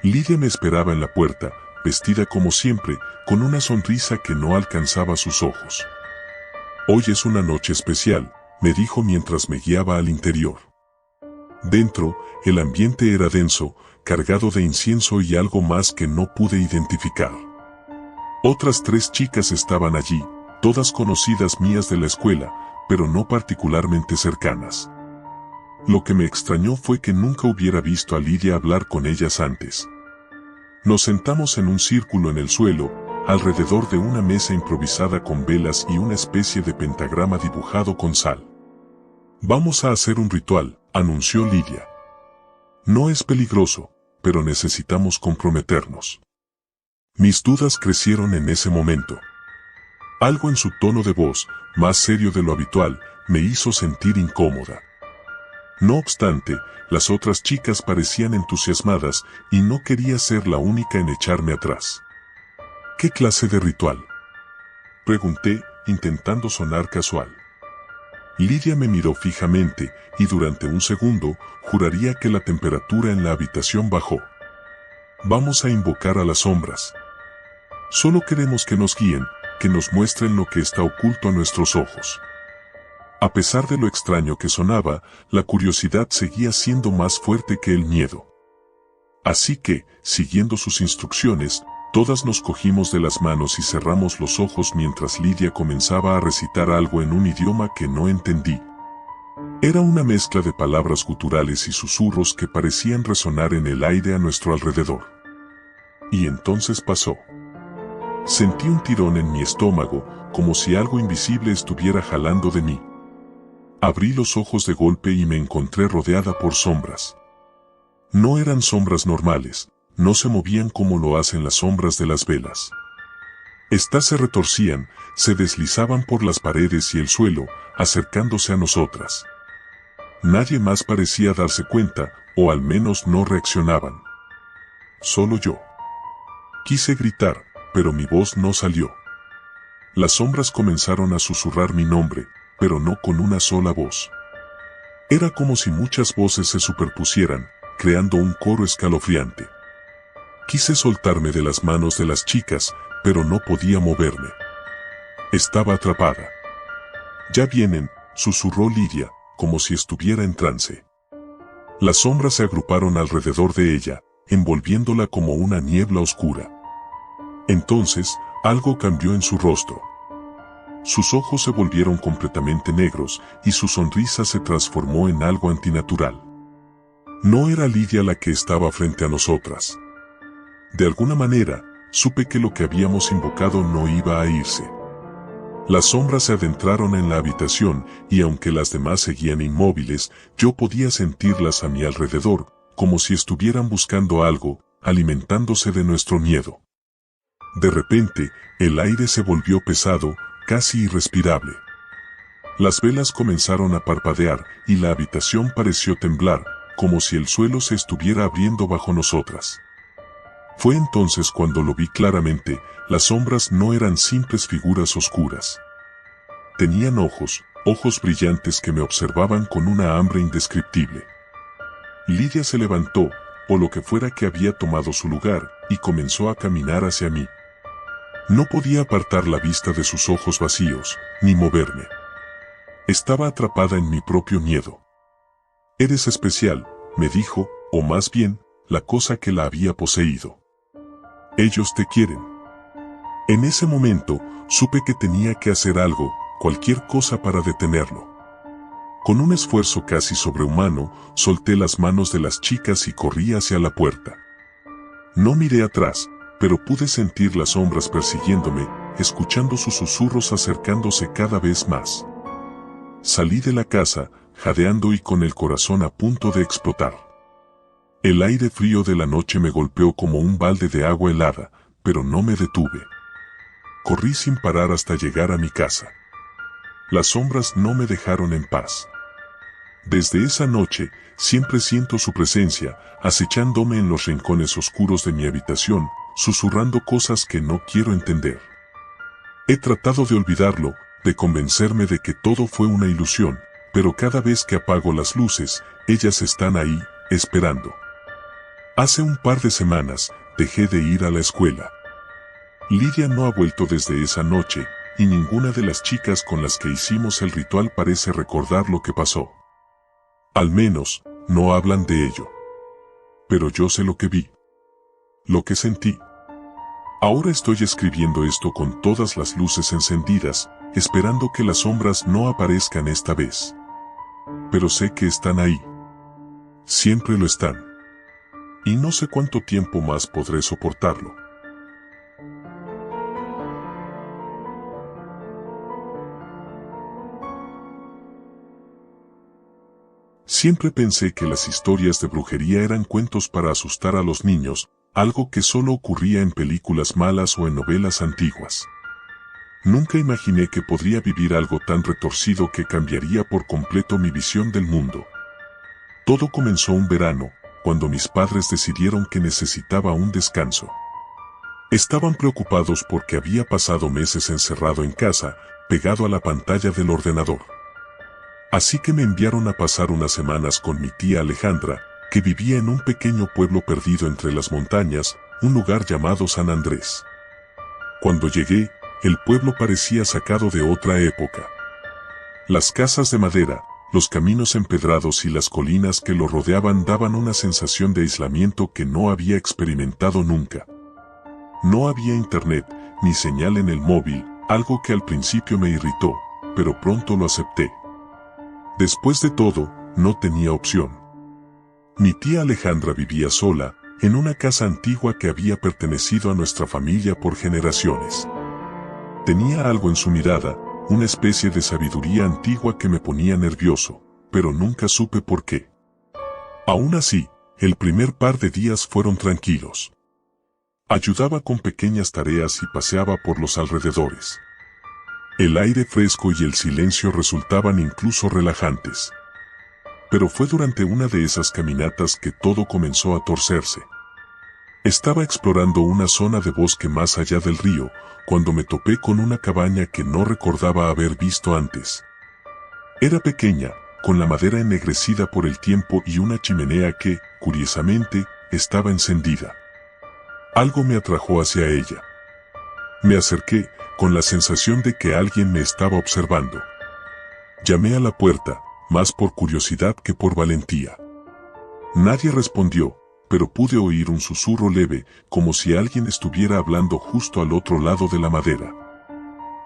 Lidia me esperaba en la puerta, vestida como siempre, con una sonrisa que no alcanzaba sus ojos. «Hoy es una noche especial», me dijo mientras me guiaba al interior. Dentro, el ambiente era denso, cargado de incienso y algo más que no pude identificar. Otras 3 chicas estaban allí, todas conocidas mías de la escuela, pero no particularmente cercanas. Lo que me extrañó fue que nunca hubiera visto a Lidia hablar con ellas antes. Nos sentamos en un círculo en el suelo, alrededor de una mesa improvisada con velas y una especie de pentagrama dibujado con sal. «Vamos a hacer un ritual», anunció Lidia. «No es peligroso, pero necesitamos comprometernos». Mis dudas crecieron en ese momento. Algo en su tono de voz, más serio de lo habitual, me hizo sentir incómoda. No obstante, las otras chicas parecían entusiasmadas y no quería ser la única en echarme atrás. «¿Qué clase de ritual?», pregunté, intentando sonar casual. Lidia me miró fijamente, y durante un segundo, juraría que la temperatura en la habitación bajó. «Vamos a invocar a las sombras. Solo queremos que nos guíen, que nos muestren lo que está oculto a nuestros ojos». A pesar de lo extraño que sonaba, la curiosidad seguía siendo más fuerte que el miedo. Así que, siguiendo sus instrucciones, todas nos cogimos de las manos y cerramos los ojos mientras Lidia comenzaba a recitar algo en un idioma que no entendí. Era una mezcla de palabras guturales y susurros que parecían resonar en el aire a nuestro alrededor. Y entonces pasó. Sentí un tirón en mi estómago, como si algo invisible estuviera jalando de mí. Abrí los ojos de golpe y me encontré rodeada por sombras. No eran sombras normales, no se movían como lo hacen las sombras de las velas. Estas se retorcían, se deslizaban por las paredes y el suelo, acercándose a nosotras. Nadie más parecía darse cuenta, o al menos no reaccionaban. Solo yo. Quise gritar, pero mi voz no salió. Las sombras comenzaron a susurrar mi nombre, pero no con una sola voz. Era como si muchas voces se superpusieran, creando un coro escalofriante. Quise soltarme de las manos de las chicas, pero no podía moverme. Estaba atrapada. «Ya vienen», susurró Lidia, como si estuviera en trance. Las sombras se agruparon alrededor de ella, envolviéndola como una niebla oscura. Entonces, algo cambió en su rostro. Sus ojos se volvieron completamente negros y su sonrisa se transformó en algo antinatural. No era Lidia la que estaba frente a nosotras. De alguna manera, supe que lo que habíamos invocado no iba a irse. Las sombras se adentraron en la habitación y aunque las demás seguían inmóviles, yo podía sentirlas a mi alrededor, como si estuvieran buscando algo, alimentándose de nuestro miedo. De repente, el aire se volvió pesado, casi irrespirable. Las velas comenzaron a parpadear y la habitación pareció temblar, como si el suelo se estuviera abriendo bajo nosotras. Fue entonces cuando lo vi claramente, las sombras no eran simples figuras oscuras. Tenían ojos brillantes que me observaban con una hambre indescriptible. Lidia se levantó, o lo que fuera que había tomado su lugar, y comenzó a caminar hacia mí. No podía apartar la vista de sus ojos vacíos, ni moverme. Estaba atrapada en mi propio miedo. «Eres especial», me dijo, o más bien, la cosa que la había poseído. «Ellos te quieren». En ese momento, supe que tenía que hacer algo, cualquier cosa para detenerlo. Con un esfuerzo casi sobrehumano, solté las manos de las chicas y corrí hacia la puerta. No miré atrás, pero pude sentir las sombras persiguiéndome, escuchando sus susurros acercándose cada vez más. Salí de la casa, jadeando y con el corazón a punto de explotar. El aire frío de la noche me golpeó como un balde de agua helada, pero no me detuve. Corrí sin parar hasta llegar a mi casa. Las sombras no me dejaron en paz. Desde esa noche, siempre siento su presencia, acechándome en los rincones oscuros de mi habitación, susurrando cosas que no quiero entender. He tratado de olvidarlo, de convencerme de que todo fue una ilusión, pero cada vez que apago las luces, ellas están ahí, esperando. Hace un par de semanas, dejé de ir a la escuela. Lidia no ha vuelto desde esa noche, y ninguna de las chicas con las que hicimos el ritual parece recordar lo que pasó. Al menos, no hablan de ello. Pero yo sé lo que vi. Lo que sentí. Ahora estoy escribiendo esto con todas las luces encendidas, esperando que las sombras no aparezcan esta vez. Pero sé que están ahí. Siempre lo están. Y no sé cuánto tiempo más podré soportarlo. Siempre pensé que las historias de brujería eran cuentos para asustar a los niños, algo que solo ocurría en películas malas o en novelas antiguas. Nunca imaginé que podría vivir algo tan retorcido que cambiaría por completo mi visión del mundo. Todo comenzó un verano, cuando mis padres decidieron que necesitaba un descanso. Estaban preocupados porque había pasado meses encerrado en casa, pegado a la pantalla del ordenador. Así que me enviaron a pasar unas semanas con mi tía Alejandra, que vivía en un pequeño pueblo perdido entre las montañas, un lugar llamado San Andrés. Cuando llegué, el pueblo parecía sacado de otra época. Las casas de madera, los caminos empedrados y las colinas que lo rodeaban daban una sensación de aislamiento que no había experimentado nunca. No había internet, ni señal en el móvil, algo que al principio me irritó, pero pronto lo acepté. Después de todo, no tenía opción. Mi tía Alejandra vivía sola, en una casa antigua que había pertenecido a nuestra familia por generaciones. Tenía algo en su mirada, una especie de sabiduría antigua que me ponía nervioso, pero nunca supe por qué. Aún así, el primer par de días fueron tranquilos. Ayudaba con pequeñas tareas y paseaba por los alrededores. El aire fresco y el silencio resultaban incluso relajantes. Pero fue durante una de esas caminatas que todo comenzó a torcerse. Estaba explorando una zona de bosque más allá del río, cuando me topé con una cabaña que no recordaba haber visto antes. Era pequeña, con la madera ennegrecida por el tiempo y una chimenea que, curiosamente, estaba encendida. Algo me atrajo hacia ella. Me acerqué, con la sensación de que alguien me estaba observando. Llamé a la puerta, más por curiosidad que por valentía. Nadie respondió, pero pude oír un susurro leve, como si alguien estuviera hablando justo al otro lado de la madera.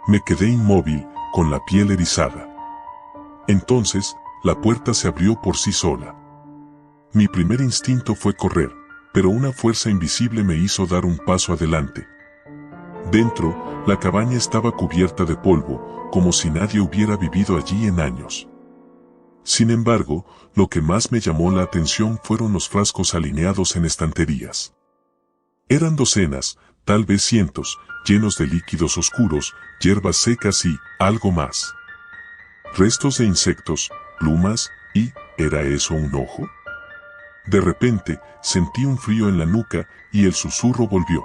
Me quedé inmóvil, con la piel erizada. Entonces, la puerta se abrió por sí sola. Mi primer instinto fue correr, pero una fuerza invisible me hizo dar un paso adelante. Dentro, la cabaña estaba cubierta de polvo, como si nadie hubiera vivido allí en años. Sin embargo, lo que más me llamó la atención fueron los frascos alineados en estanterías. Eran docenas, tal vez cientos, llenos de líquidos oscuros, hierbas secas y algo más. Restos de insectos, plumas, y ¿era eso un ojo? De repente, sentí un frío en la nuca y el susurro volvió.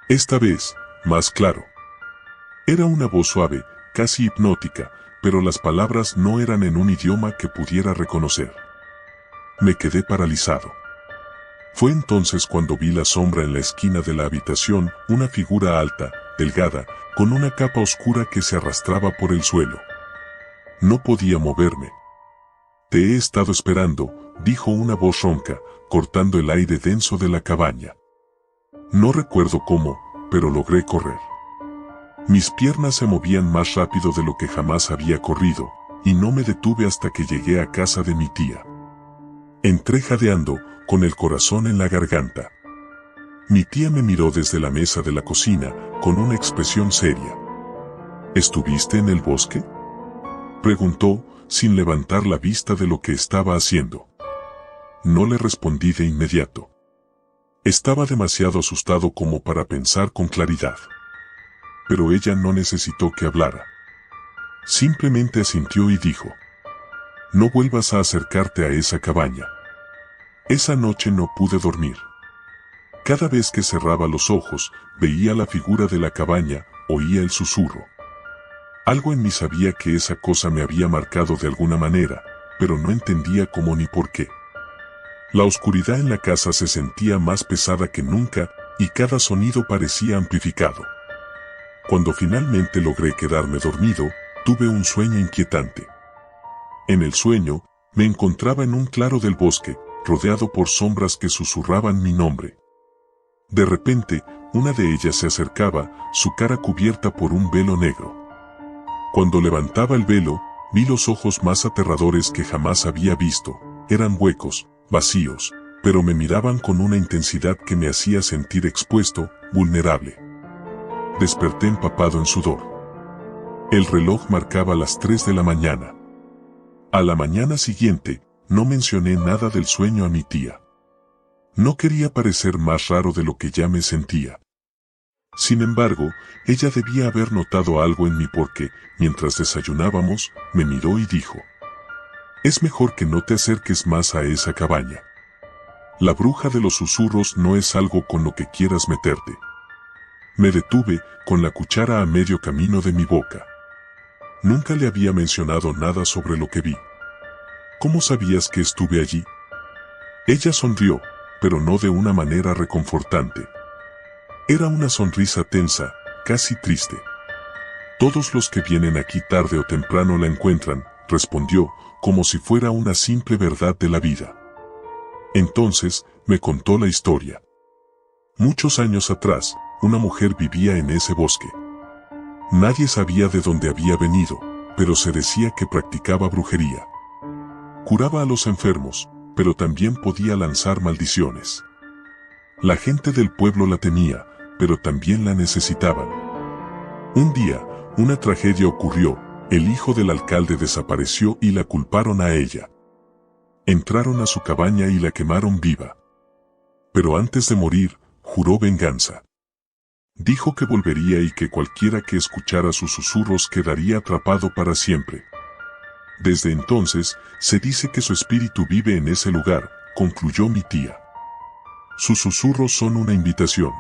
Esta vez, más claro. Era una voz suave, casi hipnótica, pero las palabras no eran en un idioma que pudiera reconocer. Me quedé paralizado. Fue entonces cuando vi la sombra en la esquina de la habitación, una figura alta, delgada, con una capa oscura que se arrastraba por el suelo. No podía moverme. Te he estado esperando, dijo una voz ronca, cortando el aire denso de la cabaña. No recuerdo cómo, pero logré correr. Mis piernas se movían más rápido de lo que jamás había corrido, y no me detuve hasta que llegué a casa de mi tía. Entré jadeando, con el corazón en la garganta. Mi tía me miró desde la mesa de la cocina, con una expresión seria. ¿Estuviste en el bosque?, preguntó, sin levantar la vista de lo que estaba haciendo. No le respondí de inmediato. Estaba demasiado asustado como para pensar con claridad. Pero ella no necesitó que hablara. Simplemente asintió y dijo: no vuelvas a acercarte a esa cabaña. Esa noche no pude dormir. Cada vez que cerraba los ojos, veía la figura de la cabaña, oía el susurro. Algo en mí sabía que esa cosa me había marcado de alguna manera, pero no entendía cómo ni por qué. La oscuridad en la casa se sentía más pesada que nunca, y cada sonido parecía amplificado. Cuando finalmente logré quedarme dormido, tuve un sueño inquietante. En el sueño, me encontraba en un claro del bosque, rodeado por sombras que susurraban mi nombre. De repente, una de ellas se acercaba, su cara cubierta por un velo negro. Cuando levantaba el velo, vi los ojos más aterradores que jamás había visto. Eran huecos, vacíos, pero me miraban con una intensidad que me hacía sentir expuesto, vulnerable. Desperté empapado en sudor. El reloj marcaba las 3 de la mañana. A la mañana siguiente, no mencioné nada del sueño a mi tía. No quería parecer más raro de lo que ya me sentía. Sin embargo, ella debía haber notado algo en mí porque, mientras desayunábamos, me miró y dijo: es mejor que no te acerques más a esa cabaña. La bruja de los susurros no es algo con lo que quieras meterte. Me detuve, con la cuchara a medio camino de mi boca. Nunca le había mencionado nada sobre lo que vi. ¿Cómo sabías que estuve allí? Ella sonrió, pero no de una manera reconfortante. Era una sonrisa tensa, casi triste. Todos los que vienen aquí tarde o temprano la encuentran, respondió, como si fuera una simple verdad de la vida. Entonces, me contó la historia. Muchos años atrás, una mujer vivía en ese bosque. Nadie sabía de dónde había venido, pero se decía que practicaba brujería. Curaba a los enfermos, pero también podía lanzar maldiciones. La gente del pueblo la temía, pero también la necesitaban. Un día, una tragedia ocurrió, el hijo del alcalde desapareció y la culparon a ella. Entraron a su cabaña y la quemaron viva. Pero antes de morir, juró venganza. Dijo que volvería y que cualquiera que escuchara sus susurros quedaría atrapado para siempre. Desde entonces, se dice que su espíritu vive en ese lugar, concluyó mi tía. Sus susurros son una invitación.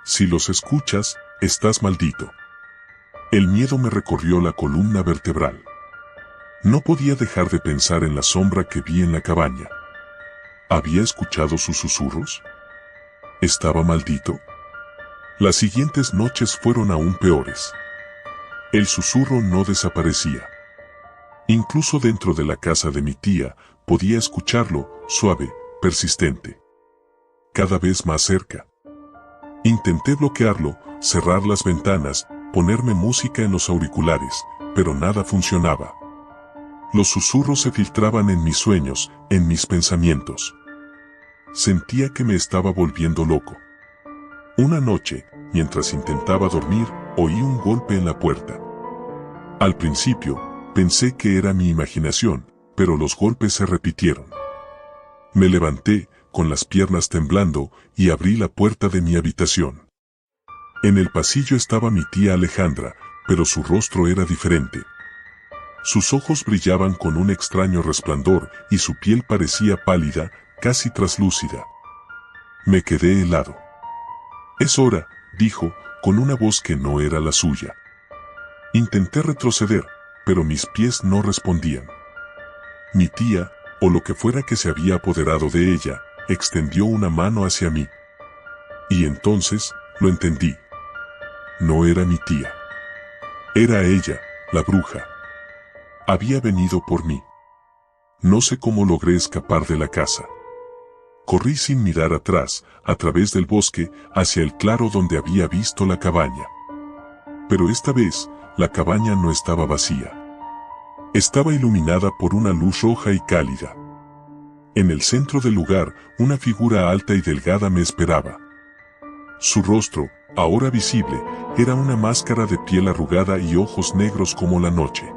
Si los escuchas, estás maldito. El miedo me recorrió la columna vertebral. No podía dejar de pensar en la sombra que vi en la cabaña. ¿Había escuchado sus susurros? ¿Estaba maldito? Las siguientes noches fueron aún peores. El susurro no desaparecía. Incluso dentro de la casa de mi tía, podía escucharlo, suave, persistente. Cada vez más cerca. Intenté bloquearlo, cerrar las ventanas, ponerme música en los auriculares, pero nada funcionaba. Los susurros se filtraban en mis sueños, en mis pensamientos. Sentía que me estaba volviendo loco. Una noche, mientras intentaba dormir, oí un golpe en la puerta. Al principio, pensé que era mi imaginación, pero los golpes se repitieron. Me levanté, con las piernas temblando, y abrí la puerta de mi habitación. En el pasillo estaba mi tía Alejandra, pero su rostro era diferente. Sus ojos brillaban con un extraño resplandor y su piel parecía pálida, casi traslúcida. Me quedé helado. «Es hora», dijo, con una voz que no era la suya. Intenté retroceder, pero mis pies no respondían. Mi tía, o lo que fuera que se había apoderado de ella, extendió una mano hacia mí. Y entonces, lo entendí. No era mi tía. Era ella, la bruja. Había venido por mí. No sé cómo logré escapar de la casa. Corrí sin mirar atrás, a través del bosque, hacia el claro donde había visto la cabaña. Pero esta vez, la cabaña no estaba vacía. Estaba iluminada por una luz roja y cálida. En el centro del lugar, una figura alta y delgada me esperaba. Su rostro, ahora visible, era una máscara de piel arrugada y ojos negros como la noche.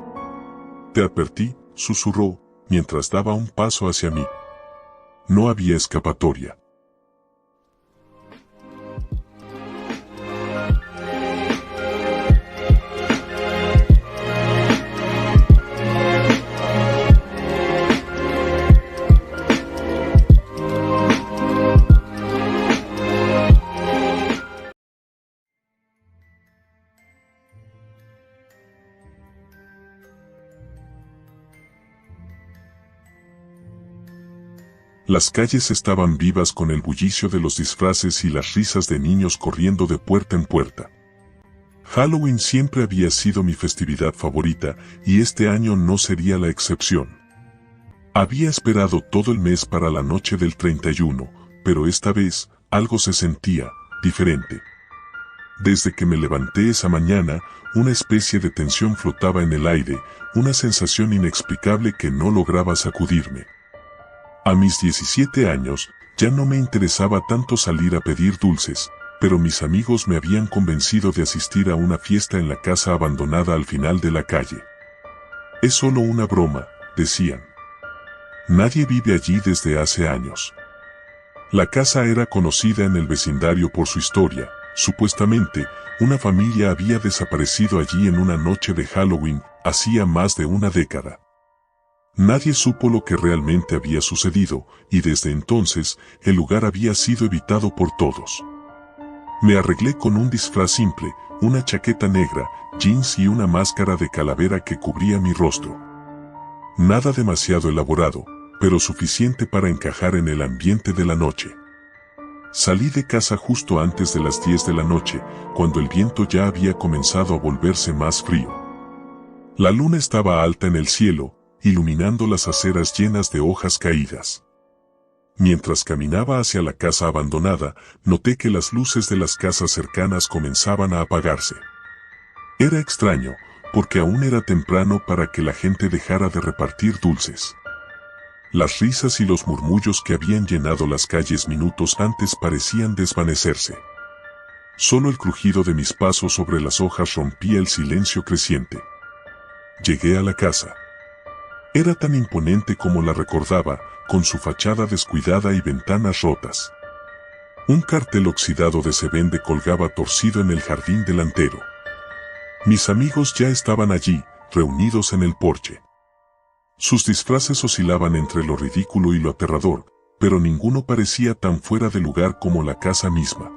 «Te advertí», susurró, mientras daba un paso hacia mí. No había escapatoria. Las calles estaban vivas con el bullicio de los disfraces y las risas de niños corriendo de puerta en puerta. Halloween siempre había sido mi festividad favorita y este año no sería la excepción. Había esperado todo el mes para la noche del 31, pero esta vez algo se sentía diferente. Desde que me levanté esa mañana, una especie de tensión flotaba en el aire, una sensación inexplicable que no lograba sacudirme. A mis 17 años, ya no me interesaba tanto salir a pedir dulces, pero mis amigos me habían convencido de asistir a una fiesta en la casa abandonada al final de la calle. «Es solo una broma», decían. Nadie vive allí desde hace años. La casa era conocida en el vecindario por su historia. Supuestamente, una familia había desaparecido allí en una noche de Halloween, hacía más de una década. Nadie supo lo que realmente había sucedido, y desde entonces, el lugar había sido evitado por todos. Me arreglé con un disfraz simple, una chaqueta negra, jeans y una máscara de calavera que cubría mi rostro. Nada demasiado elaborado, pero suficiente para encajar en el ambiente de la noche. Salí de casa justo antes de las 10 de la noche, cuando el viento ya había comenzado a volverse más frío. La luna estaba alta en el cielo, iluminando las aceras llenas de hojas caídas. Mientras caminaba hacia la casa abandonada, noté que las luces de las casas cercanas comenzaban a apagarse. Era extraño, porque aún era temprano para que la gente dejara de repartir dulces. Las risas y los murmullos que habían llenado las calles minutos antes parecían desvanecerse. Solo el crujido de mis pasos sobre las hojas rompía el silencio creciente. Llegué a la casa. Era tan imponente como la recordaba, con su fachada descuidada y ventanas rotas. Un cartel oxidado de "Se vende" colgaba torcido en el jardín delantero. Mis amigos ya estaban allí, reunidos en el porche. Sus disfraces oscilaban entre lo ridículo y lo aterrador, pero ninguno parecía tan fuera de lugar como la casa misma.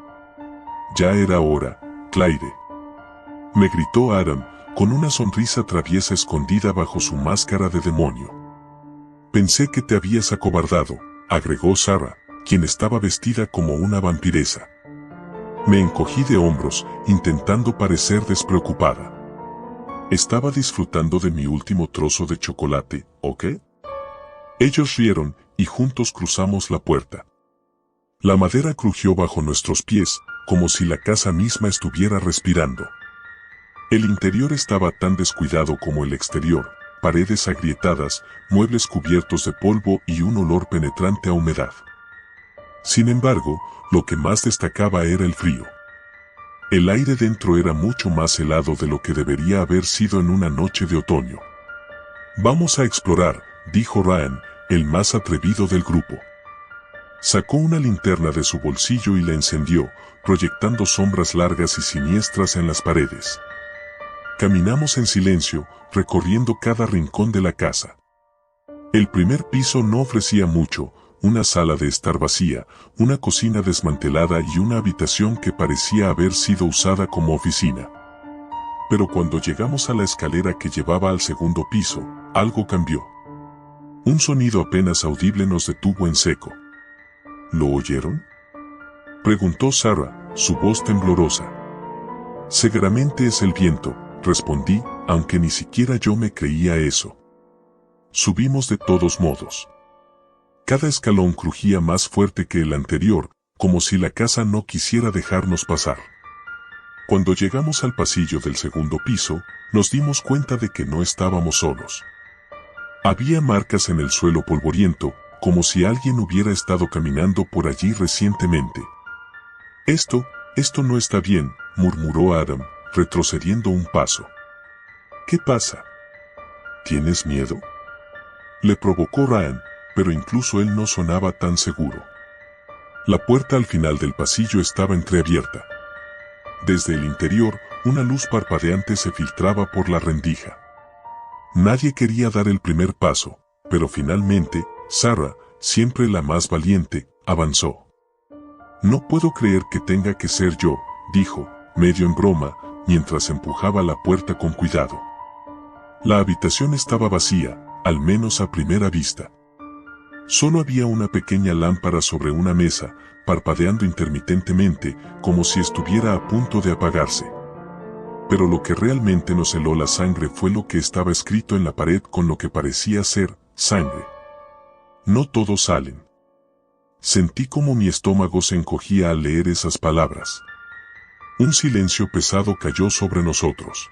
«Ya era hora, Claire», me gritó Adam, con una sonrisa traviesa escondida bajo su máscara de demonio. «Pensé que te habías acobardado», agregó Sarah, quien estaba vestida como una vampiresa. Me encogí de hombros, intentando parecer despreocupada. Estaba disfrutando de mi último trozo de chocolate, ¿o qué? Ellos rieron, y juntos cruzamos la puerta. La madera crujió bajo nuestros pies, como si la casa misma estuviera respirando. El interior estaba tan descuidado como el exterior, paredes agrietadas, muebles cubiertos de polvo y un olor penetrante a humedad. Sin embargo, lo que más destacaba era el frío. El aire dentro era mucho más helado de lo que debería haber sido en una noche de otoño. «Vamos a explorar», dijo Ryan, el más atrevido del grupo. Sacó una linterna de su bolsillo y la encendió, proyectando sombras largas y siniestras en las paredes. Caminamos en silencio, recorriendo cada rincón de la casa. El primer piso no ofrecía mucho, una sala de estar vacía, una cocina desmantelada y una habitación que parecía haber sido usada como oficina. Pero cuando llegamos a la escalera que llevaba al segundo piso, algo cambió. Un sonido apenas audible nos detuvo en seco. ¿Lo oyeron?, preguntó Sarah, su voz temblorosa. «Seguramente es el viento», respondí, aunque ni siquiera yo me creía eso. Subimos de todos modos. Cada escalón crujía más fuerte que el anterior, como si la casa no quisiera dejarnos pasar. Cuando llegamos al pasillo del segundo piso, nos dimos cuenta de que no estábamos solos. Había marcas en el suelo polvoriento, como si alguien hubiera estado caminando por allí recientemente. Esto no está bien», murmuró Adam, retrocediendo un paso. «¿Qué pasa? ¿Tienes miedo?», le provocó Ryan, pero incluso él no sonaba tan seguro. La puerta al final del pasillo estaba entreabierta. Desde el interior, una luz parpadeante se filtraba por la rendija. Nadie quería dar el primer paso, pero finalmente, Sarah, siempre la más valiente, avanzó. «No puedo creer que tenga que ser yo», dijo, medio en broma, mientras empujaba la puerta con cuidado. La habitación estaba vacía, al menos a primera vista. Solo había una pequeña lámpara sobre una mesa, parpadeando intermitentemente, como si estuviera a punto de apagarse. Pero lo que realmente nos heló la sangre fue lo que estaba escrito en la pared con lo que parecía ser sangre. «No todos salen». Sentí como mi estómago se encogía al leer esas palabras. Un silencio pesado cayó sobre nosotros.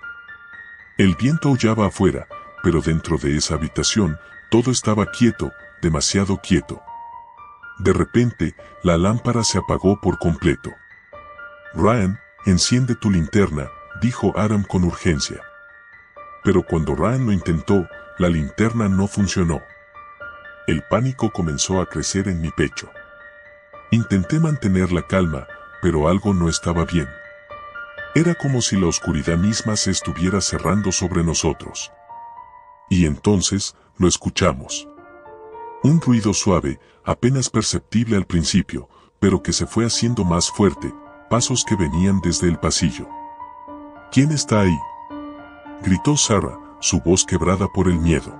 El viento aullaba afuera, pero dentro de esa habitación, todo estaba quieto, demasiado quieto. De repente, la lámpara se apagó por completo. «Ryan, enciende tu linterna», dijo Adam con urgencia. Pero cuando Ryan lo intentó, la linterna no funcionó. El pánico comenzó a crecer en mi pecho. Intenté mantener la calma, pero algo no estaba bien. Era como si la oscuridad misma se estuviera cerrando sobre nosotros. Y entonces, lo escuchamos. Un ruido suave, apenas perceptible al principio, pero que se fue haciendo más fuerte, pasos que venían desde el pasillo. «¿Quién está ahí?», gritó Sarah, su voz quebrada por el miedo.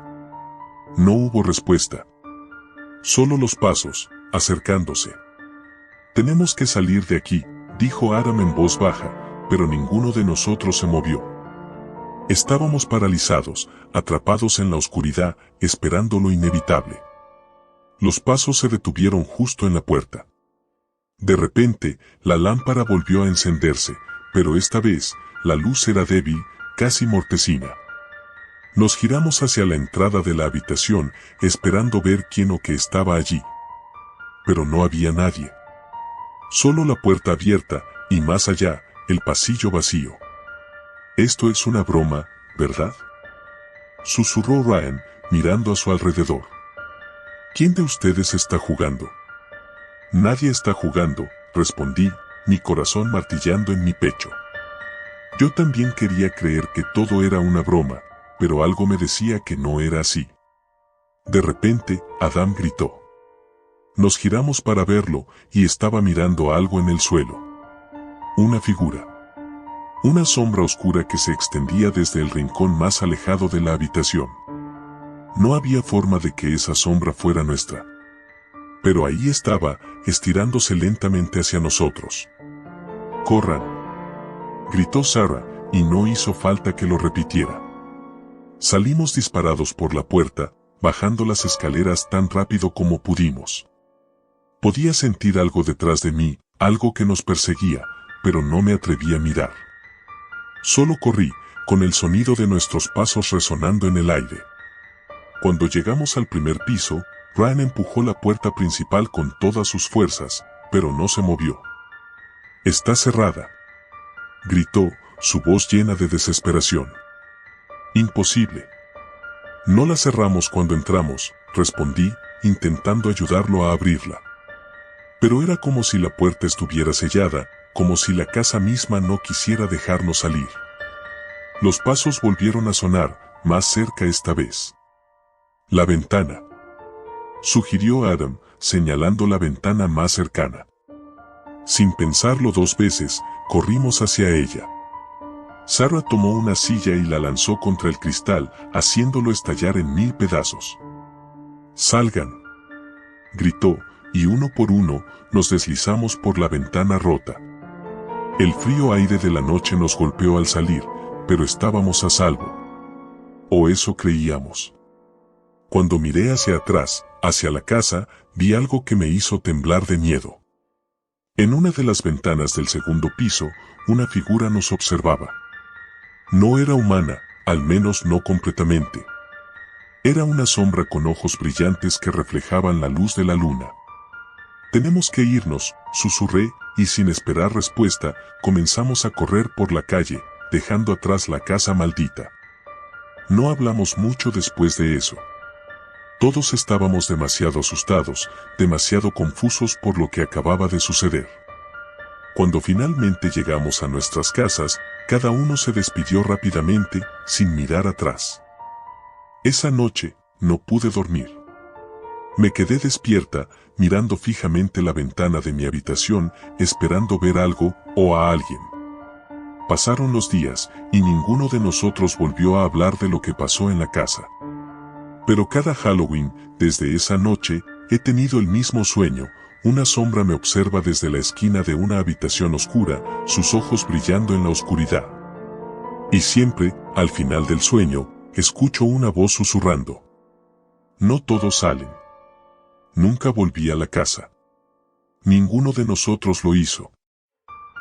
No hubo respuesta. Solo los pasos, acercándose. «Tenemos que salir de aquí», dijo Adam en voz baja, pero ninguno de nosotros se movió. Estábamos paralizados, atrapados en la oscuridad, esperando lo inevitable. Los pasos se detuvieron justo en la puerta. De repente, la lámpara volvió a encenderse, pero esta vez, la luz era débil, casi mortecina. Nos giramos hacia la entrada de la habitación, esperando ver quién o qué estaba allí. Pero no había nadie. Solo la puerta abierta, y más allá, el pasillo vacío. «Esto es una broma, ¿verdad?», susurró Ryan, mirando a su alrededor. «¿Quién de ustedes está jugando?». «Nadie está jugando», respondí, mi corazón martillando en mi pecho. Yo también quería creer que todo era una broma, pero algo me decía que no era así. De repente, Adam gritó. Nos giramos para verlo, y estaba mirando algo en el suelo. Una figura. Una sombra oscura que se extendía desde el rincón más alejado de la habitación. No había forma de que esa sombra fuera nuestra. Pero ahí estaba, estirándose lentamente hacia nosotros. «¡Corran!», gritó Sarah, y no hizo falta que lo repitiera. Salimos disparados por la puerta, bajando las escaleras tan rápido como pudimos. Podía sentir algo detrás de mí, algo que nos perseguía, pero no me atreví a mirar. Solo corrí, con el sonido de nuestros pasos resonando en el aire. Cuando llegamos al primer piso, Ryan empujó la puerta principal con todas sus fuerzas, pero no se movió. «Está cerrada», gritó, su voz llena de desesperación. «Imposible». «No la cerramos cuando entramos», respondí, intentando ayudarlo a abrirla. Pero era como si la puerta estuviera sellada, como si la casa misma no quisiera dejarnos salir. Los pasos volvieron a sonar, más cerca esta vez. «La ventana», sugirió Adam, señalando la ventana más cercana. Sin pensarlo dos veces, corrimos hacia ella. Sarah tomó una silla y la lanzó contra el cristal, haciéndolo estallar en 1000 pedazos. «Salgan», gritó, y uno por uno, nos deslizamos por la ventana rota. El frío aire de la noche nos golpeó al salir, pero estábamos a salvo. O eso creíamos. Cuando miré hacia atrás, hacia la casa, vi algo que me hizo temblar de miedo. En una de las ventanas del segundo piso, una figura nos observaba. No era humana, al menos no completamente. Era una sombra con ojos brillantes que reflejaban la luz de la luna. «Tenemos que irnos», susurré, y sin esperar respuesta, comenzamos a correr por la calle, dejando atrás la casa maldita. No hablamos mucho después de eso. Todos estábamos demasiado asustados, demasiado confusos por lo que acababa de suceder. Cuando finalmente llegamos a nuestras casas, cada uno se despidió rápidamente, sin mirar atrás. Esa noche, no pude dormir. Me quedé despierta, mirando fijamente la ventana de mi habitación, esperando ver algo, o a alguien. Pasaron los días, y ninguno de nosotros volvió a hablar de lo que pasó en la casa. Pero cada Halloween, desde esa noche, he tenido el mismo sueño. Una sombra me observa desde la esquina de una habitación oscura, sus ojos brillando en la oscuridad. Y siempre, al final del sueño, escucho una voz susurrando. No todos salen. Nunca volví a la casa. Ninguno de nosotros lo hizo.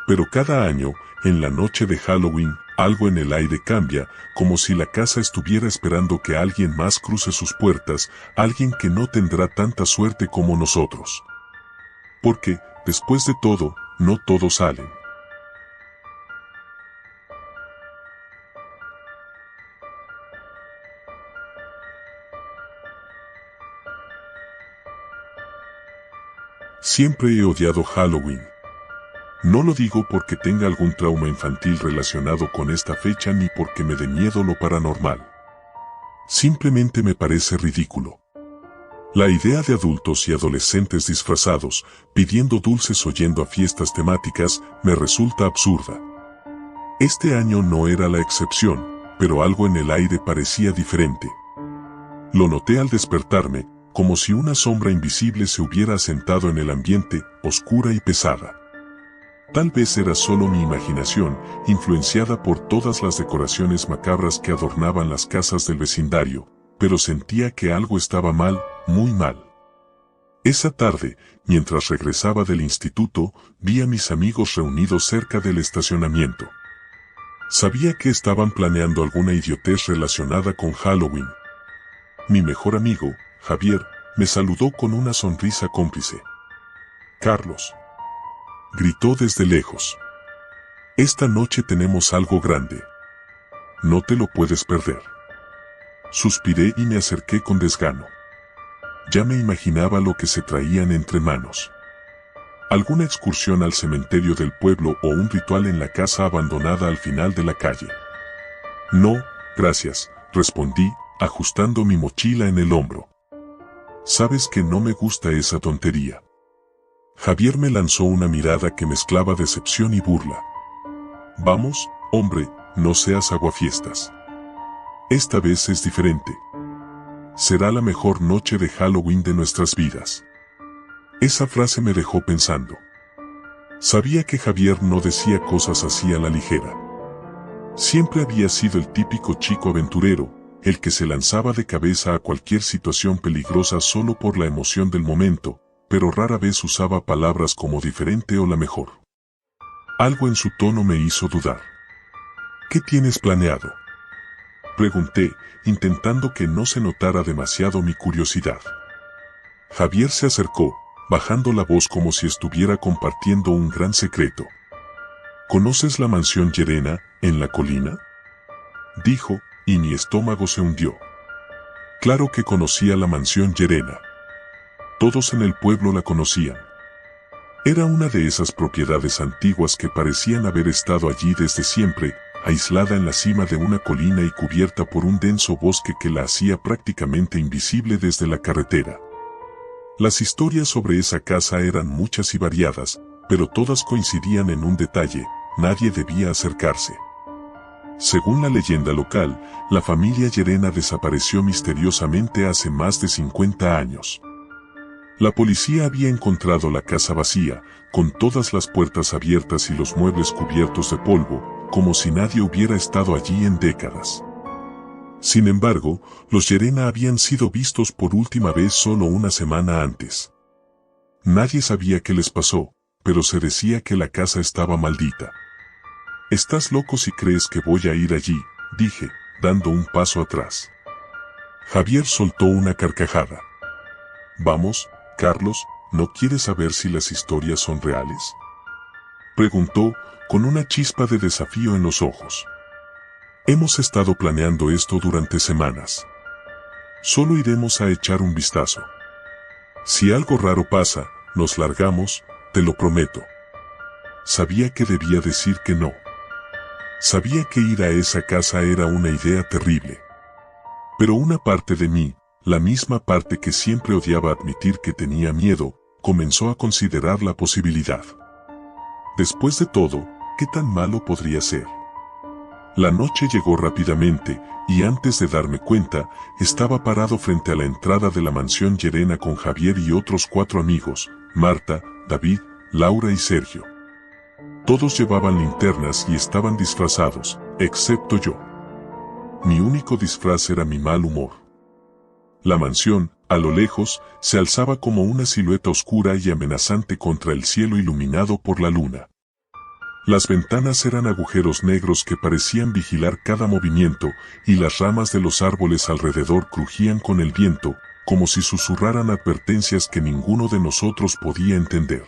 Pero cada año, en la noche de Halloween, algo en el aire cambia, como si la casa estuviera esperando que alguien más cruce sus puertas, alguien que no tendrá tanta suerte como nosotros. Porque, después de todo, no todos salen. Siempre he odiado Halloween. No lo digo porque tenga algún trauma infantil relacionado con esta fecha ni porque me dé miedo lo paranormal. Simplemente me parece ridículo. La idea de adultos y adolescentes disfrazados, pidiendo dulces o yendo a fiestas temáticas, me resulta absurda. Este año no era la excepción, pero algo en el aire parecía diferente. Lo noté al despertarme, como si una sombra invisible se hubiera asentado en el ambiente, oscura y pesada. Tal vez era solo mi imaginación, influenciada por todas las decoraciones macabras que adornaban las casas del vecindario, pero sentía que algo estaba mal, muy mal. Esa tarde, mientras regresaba del instituto, vi a mis amigos reunidos cerca del estacionamiento. Sabía que estaban planeando alguna idiotez relacionada con Halloween. Mi mejor amigo, Javier, me saludó con una sonrisa cómplice. «Carlos», gritó desde lejos. «Esta noche tenemos algo grande. No te lo puedes perder». Suspiré y me acerqué con desgano. Ya me imaginaba lo que se traían entre manos. Alguna excursión al cementerio del pueblo o un ritual en la casa abandonada al final de la calle. «No, gracias», respondí, ajustando mi mochila en el hombro. «Sabes que no me gusta esa tontería». Javier me lanzó una mirada que mezclaba decepción y burla. «Vamos, hombre, no seas aguafiestas. Esta vez es diferente. Será la mejor noche de Halloween de nuestras vidas». Esa frase me dejó pensando. Sabía que Javier no decía cosas así a la ligera. Siempre había sido el típico chico aventurero, el que se lanzaba de cabeza a cualquier situación peligrosa solo por la emoción del momento, pero rara vez usaba palabras como diferente o la mejor. Algo en su tono me hizo dudar. ¿Qué tienes planeado?, pregunté, intentando que no se notara demasiado mi curiosidad. Javier se acercó, bajando la voz como si estuviera compartiendo un gran secreto. ¿Conoces la mansión Llerena, en la colina?, dijo, y mi estómago se hundió. Claro que conocía la mansión Llerena. Todos en el pueblo la conocían. Era una de esas propiedades antiguas que parecían haber estado allí desde siempre, aislada en la cima de una colina y cubierta por un denso bosque que la hacía prácticamente invisible desde la carretera. Las historias sobre esa casa eran muchas y variadas, pero todas coincidían en un detalle: nadie debía acercarse. Según la leyenda local, la familia Llerena desapareció misteriosamente hace más de 50 años. La policía había encontrado la casa vacía, con todas las puertas abiertas y los muebles cubiertos de polvo, como si nadie hubiera estado allí en décadas. Sin embargo, los Llerena habían sido vistos por última vez solo una semana antes. Nadie sabía qué les pasó, pero se decía que la casa estaba maldita. «Estás loco si crees que voy a ir allí», dije, dando un paso atrás. Javier soltó una carcajada. «Vamos, Carlos, ¿no quieres saber si las historias son reales?», preguntó, con una chispa de desafío en los ojos. «Hemos estado planeando esto durante semanas. Solo iremos a echar un vistazo. Si algo raro pasa, nos largamos, te lo prometo». Sabía que debía decir que no. Sabía que ir a esa casa era una idea terrible. Pero una parte de mí, la misma parte que siempre odiaba admitir que tenía miedo, comenzó a considerar la posibilidad. Después de todo, ¿qué tan malo podría ser? La noche llegó rápidamente, y antes de darme cuenta, estaba parado frente a la entrada de la mansión Llerena con Javier y otros 4 amigos, Marta, David, Laura y Sergio. Todos llevaban linternas y estaban disfrazados, excepto yo. Mi único disfraz era mi mal humor. La mansión, a lo lejos, se alzaba como una silueta oscura y amenazante contra el cielo iluminado por la luna. Las ventanas eran agujeros negros que parecían vigilar cada movimiento, y las ramas de los árboles alrededor crujían con el viento, como si susurraran advertencias que ninguno de nosotros podía entender.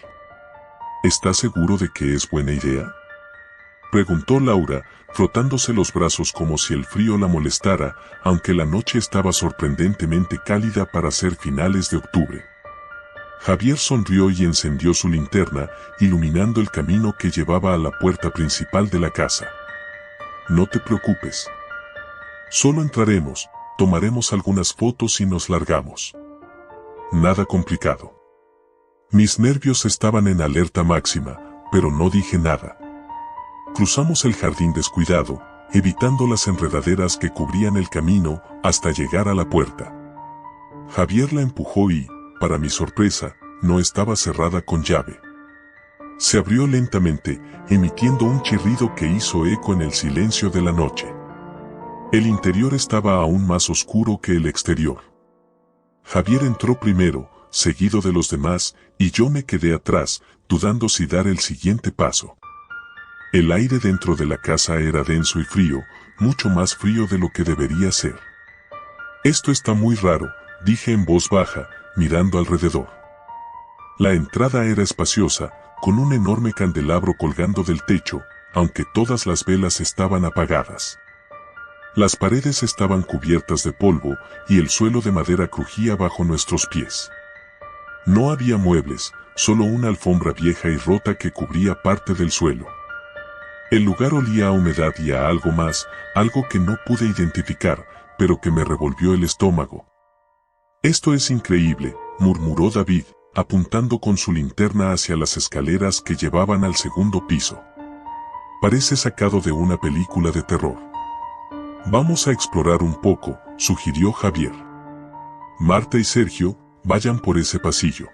¿Estás seguro de que es buena idea?, preguntó Laura, frotándose los brazos como si el frío la molestara, aunque la noche estaba sorprendentemente cálida para ser finales de octubre. Javier sonrió y encendió su linterna, iluminando el camino que llevaba a la puerta principal de la casa. «No te preocupes. Solo entraremos, tomaremos algunas fotos y nos largamos. Nada complicado». Mis nervios estaban en alerta máxima, pero no dije nada. Cruzamos el jardín descuidado, evitando las enredaderas que cubrían el camino, hasta llegar a la puerta. Javier la empujó y, para mi sorpresa, no estaba cerrada con llave. Se abrió lentamente, emitiendo un chirrido que hizo eco en el silencio de la noche. El interior estaba aún más oscuro que el exterior. Javier entró primero, seguido de los demás, y yo me quedé atrás, dudando si dar el siguiente paso. El aire dentro de la casa era denso y frío, mucho más frío de lo que debería ser. «Esto está muy raro», dije en voz baja, mirando alrededor. La entrada era espaciosa, con un enorme candelabro colgando del techo, aunque todas las velas estaban apagadas. Las paredes estaban cubiertas de polvo, y el suelo de madera crujía bajo nuestros pies. No había muebles, solo una alfombra vieja y rota que cubría parte del suelo. El lugar olía a humedad y a algo más, algo que no pude identificar, pero que me revolvió el estómago. «Esto es increíble», murmuró David, apuntando con su linterna hacia las escaleras que llevaban al segundo piso. «Parece sacado de una película de terror». «Vamos a explorar un poco», sugirió Javier. «Marta y Sergio, vayan por ese pasillo.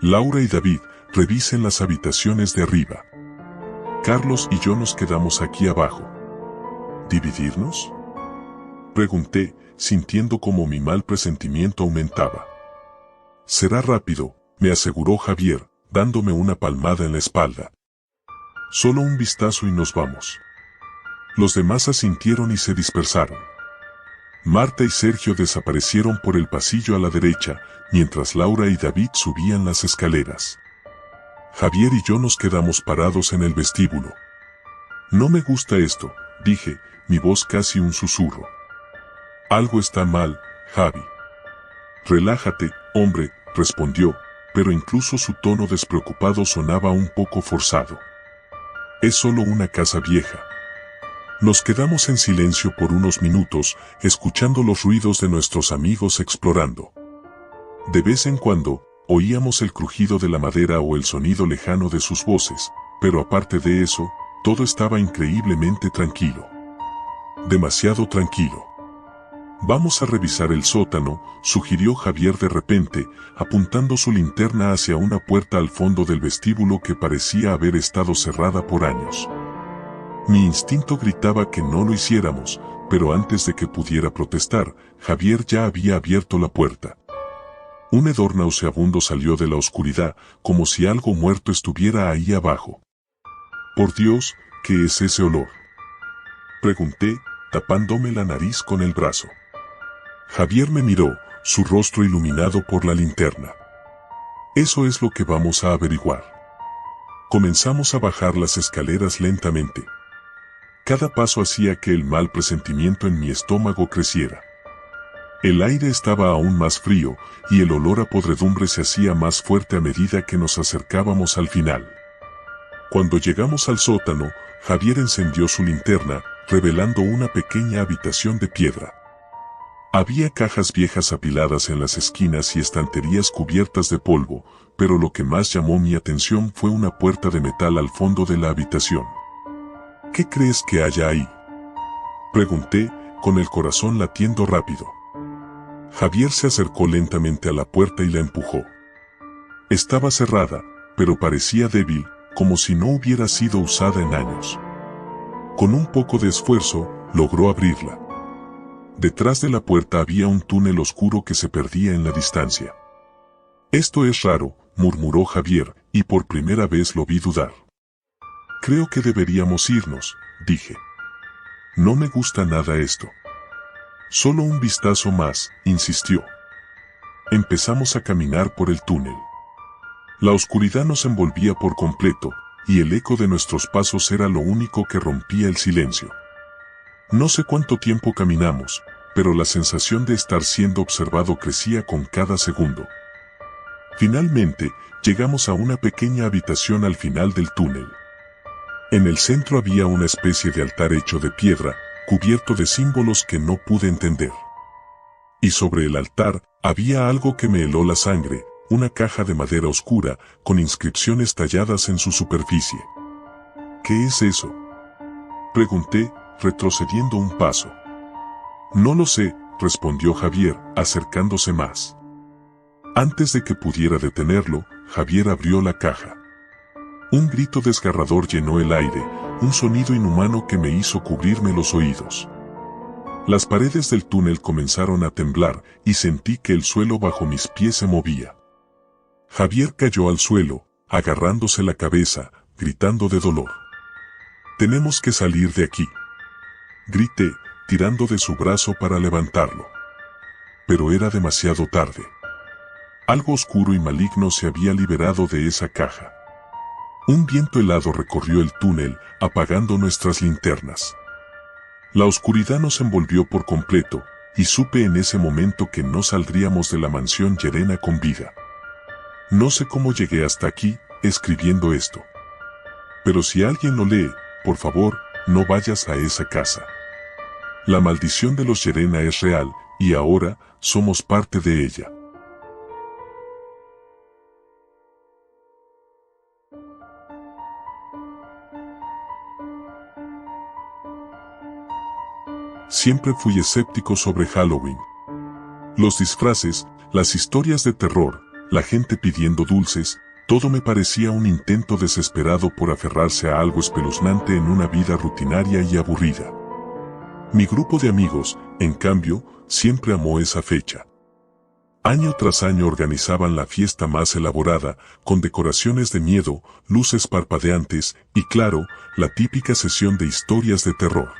Laura y David, revisen las habitaciones de arriba. Carlos y yo nos quedamos aquí abajo». «¿Dividirnos?», pregunté, sintiendo como mi mal presentimiento aumentaba. «Será rápido», me aseguró Javier, dándome una palmada en la espalda. «Solo un vistazo y nos vamos». Los demás asintieron y se dispersaron. Marta y Sergio desaparecieron por el pasillo a la derecha, mientras Laura y David subían las escaleras. Javier y yo nos quedamos parados en el vestíbulo. No me gusta esto, dije, mi voz casi un susurro. Algo está mal, Javi. Relájate, hombre, respondió, pero incluso su tono despreocupado sonaba un poco forzado. Es solo una casa vieja. Nos quedamos en silencio por unos minutos, escuchando los ruidos de nuestros amigos explorando. De vez en cuando, oíamos el crujido de la madera o el sonido lejano de sus voces, pero aparte de eso, todo estaba increíblemente tranquilo. Demasiado tranquilo. Vamos a revisar el sótano, sugirió Javier de repente, apuntando su linterna hacia una puerta al fondo del vestíbulo que parecía haber estado cerrada por años. Mi instinto gritaba que no lo hiciéramos, pero antes de que pudiera protestar, Javier ya había abierto la puerta. Un hedor nauseabundo salió de la oscuridad, como si algo muerto estuviera ahí abajo. Por Dios, ¿qué es ese olor?, pregunté, tapándome la nariz con el brazo. Javier me miró, su rostro iluminado por la linterna. Eso es lo que vamos a averiguar. Comenzamos a bajar las escaleras lentamente. Cada paso hacía que el mal presentimiento en mi estómago creciera. El aire estaba aún más frío, y el olor a podredumbre se hacía más fuerte a medida que nos acercábamos al final. Cuando llegamos al sótano, Javier encendió su linterna, revelando una pequeña habitación de piedra. Había cajas viejas apiladas en las esquinas y estanterías cubiertas de polvo, pero lo que más llamó mi atención fue una puerta de metal al fondo de la habitación. ¿Qué crees que haya ahí?, pregunté, con el corazón latiendo rápido. Javier se acercó lentamente a la puerta y la empujó. Estaba cerrada, pero parecía débil, como si no hubiera sido usada en años. Con un poco de esfuerzo, logró abrirla. Detrás de la puerta había un túnel oscuro que se perdía en la distancia. Esto es raro, murmuró Javier, y por primera vez lo vi dudar. Creo que deberíamos irnos, dije. No me gusta nada esto. Solo un vistazo más, insistió. Empezamos a caminar por el túnel. La oscuridad nos envolvía por completo, y el eco de nuestros pasos era lo único que rompía el silencio. No sé cuánto tiempo caminamos, pero la sensación de estar siendo observado crecía con cada segundo. Finalmente, llegamos a una pequeña habitación al final del túnel. En el centro había una especie de altar hecho de piedra, cubierto de símbolos que no pude entender. Y sobre el altar, había algo que me heló la sangre, una caja de madera oscura, con inscripciones talladas en su superficie. ¿Qué es eso?, pregunté, retrocediendo un paso. No lo sé, respondió Javier, acercándose más. Antes de que pudiera detenerlo, Javier abrió la caja. Un grito desgarrador llenó el aire, un sonido inhumano que me hizo cubrirme los oídos. Las paredes del túnel comenzaron a temblar y sentí que el suelo bajo mis pies se movía. Javier cayó al suelo, agarrándose la cabeza, gritando de dolor. «Tenemos que salir de aquí», grité, tirando de su brazo para levantarlo. Pero era demasiado tarde. Algo oscuro y maligno se había liberado de esa caja. Un viento helado recorrió el túnel, apagando nuestras linternas. La oscuridad nos envolvió por completo, y supe en ese momento que no saldríamos de la mansión Llerena con vida. No sé cómo llegué hasta aquí, escribiendo esto. Pero si alguien lo lee, por favor, no vayas a esa casa. La maldición de los Llerena es real, y ahora, somos parte de ella. Siempre fui escéptico sobre Halloween. Los disfraces, las historias de terror, la gente pidiendo dulces, todo me parecía un intento desesperado por aferrarse a algo espeluznante en una vida rutinaria y aburrida. Mi grupo de amigos, en cambio, siempre amó esa fecha. Año tras año organizaban la fiesta más elaborada, con decoraciones de miedo, luces parpadeantes y, claro, la típica sesión de historias de terror.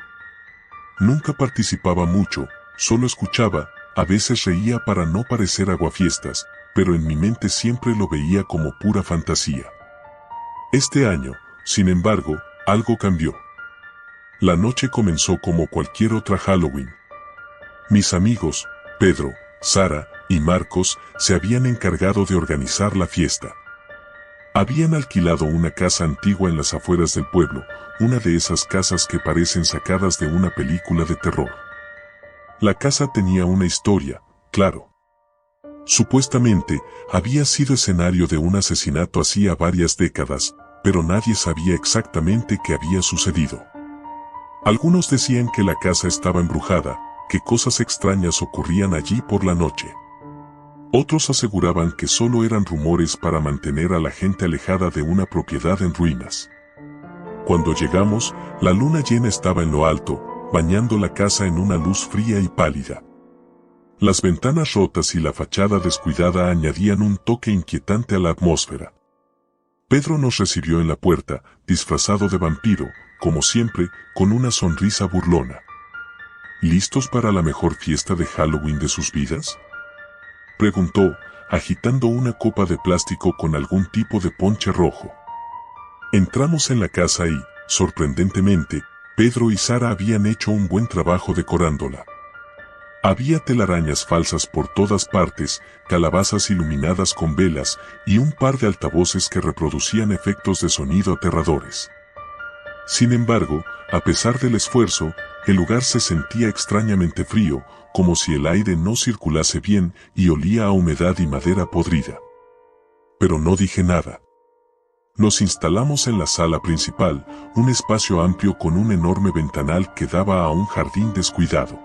Nunca participaba mucho, solo escuchaba, a veces reía para no parecer aguafiestas, pero en mi mente siempre lo veía como pura fantasía. Este año, sin embargo, algo cambió. La noche comenzó como cualquier otra Halloween. Mis amigos, Pedro, Sara y Marcos, se habían encargado de organizar la fiesta. Habían alquilado una casa antigua en las afueras del pueblo, una de esas casas que parecen sacadas de una película de terror. La casa tenía una historia, claro. Supuestamente, había sido escenario de un asesinato hacía varias décadas, pero nadie sabía exactamente qué había sucedido. Algunos decían que la casa estaba embrujada, que cosas extrañas ocurrían allí por la noche. Otros aseguraban que solo eran rumores para mantener a la gente alejada de una propiedad en ruinas. Cuando llegamos, la luna llena estaba en lo alto, bañando la casa en una luz fría y pálida. Las ventanas rotas y la fachada descuidada añadían un toque inquietante a la atmósfera. Pedro nos recibió en la puerta, disfrazado de vampiro, como siempre, con una sonrisa burlona. ¿Listos para la mejor fiesta de Halloween de sus vidas?, preguntó, agitando una copa de plástico con algún tipo de ponche rojo. Entramos en la casa y, sorprendentemente, Pedro y Sara habían hecho un buen trabajo decorándola. Había telarañas falsas por todas partes, calabazas iluminadas con velas y un par de altavoces que reproducían efectos de sonido aterradores. Sin embargo, a pesar del esfuerzo, el lugar se sentía extrañamente frío, como si el aire no circulase bien y olía a humedad y madera podrida. Pero no dije nada. Nos instalamos en la sala principal, un espacio amplio con un enorme ventanal que daba a un jardín descuidado.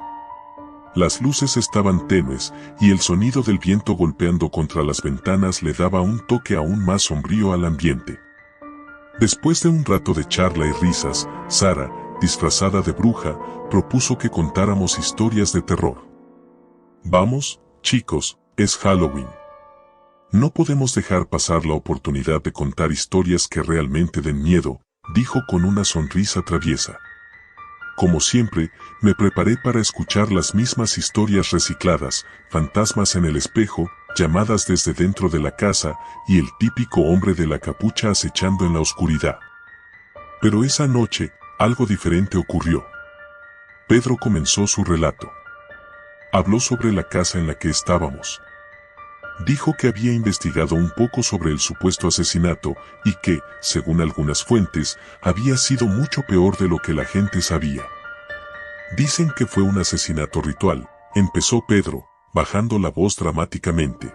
Las luces estaban tenues y el sonido del viento golpeando contra las ventanas le daba un toque aún más sombrío al ambiente. Después de un rato de charla y risas, Sara, disfrazada de bruja, propuso que contáramos historias de terror. Vamos, chicos, es Halloween. No podemos dejar pasar la oportunidad de contar historias que realmente den miedo, dijo con una sonrisa traviesa. Como siempre, me preparé para escuchar las mismas historias recicladas, fantasmas en el espejo, llamadas desde dentro de la casa y el típico hombre de la capucha acechando en la oscuridad. Pero esa noche, algo diferente ocurrió. Pedro comenzó su relato. Habló sobre la casa en la que estábamos. Dijo que había investigado un poco sobre el supuesto asesinato y que, según algunas fuentes, había sido mucho peor de lo que la gente sabía. Dicen que fue un asesinato ritual, empezó Pedro, bajando la voz dramáticamente.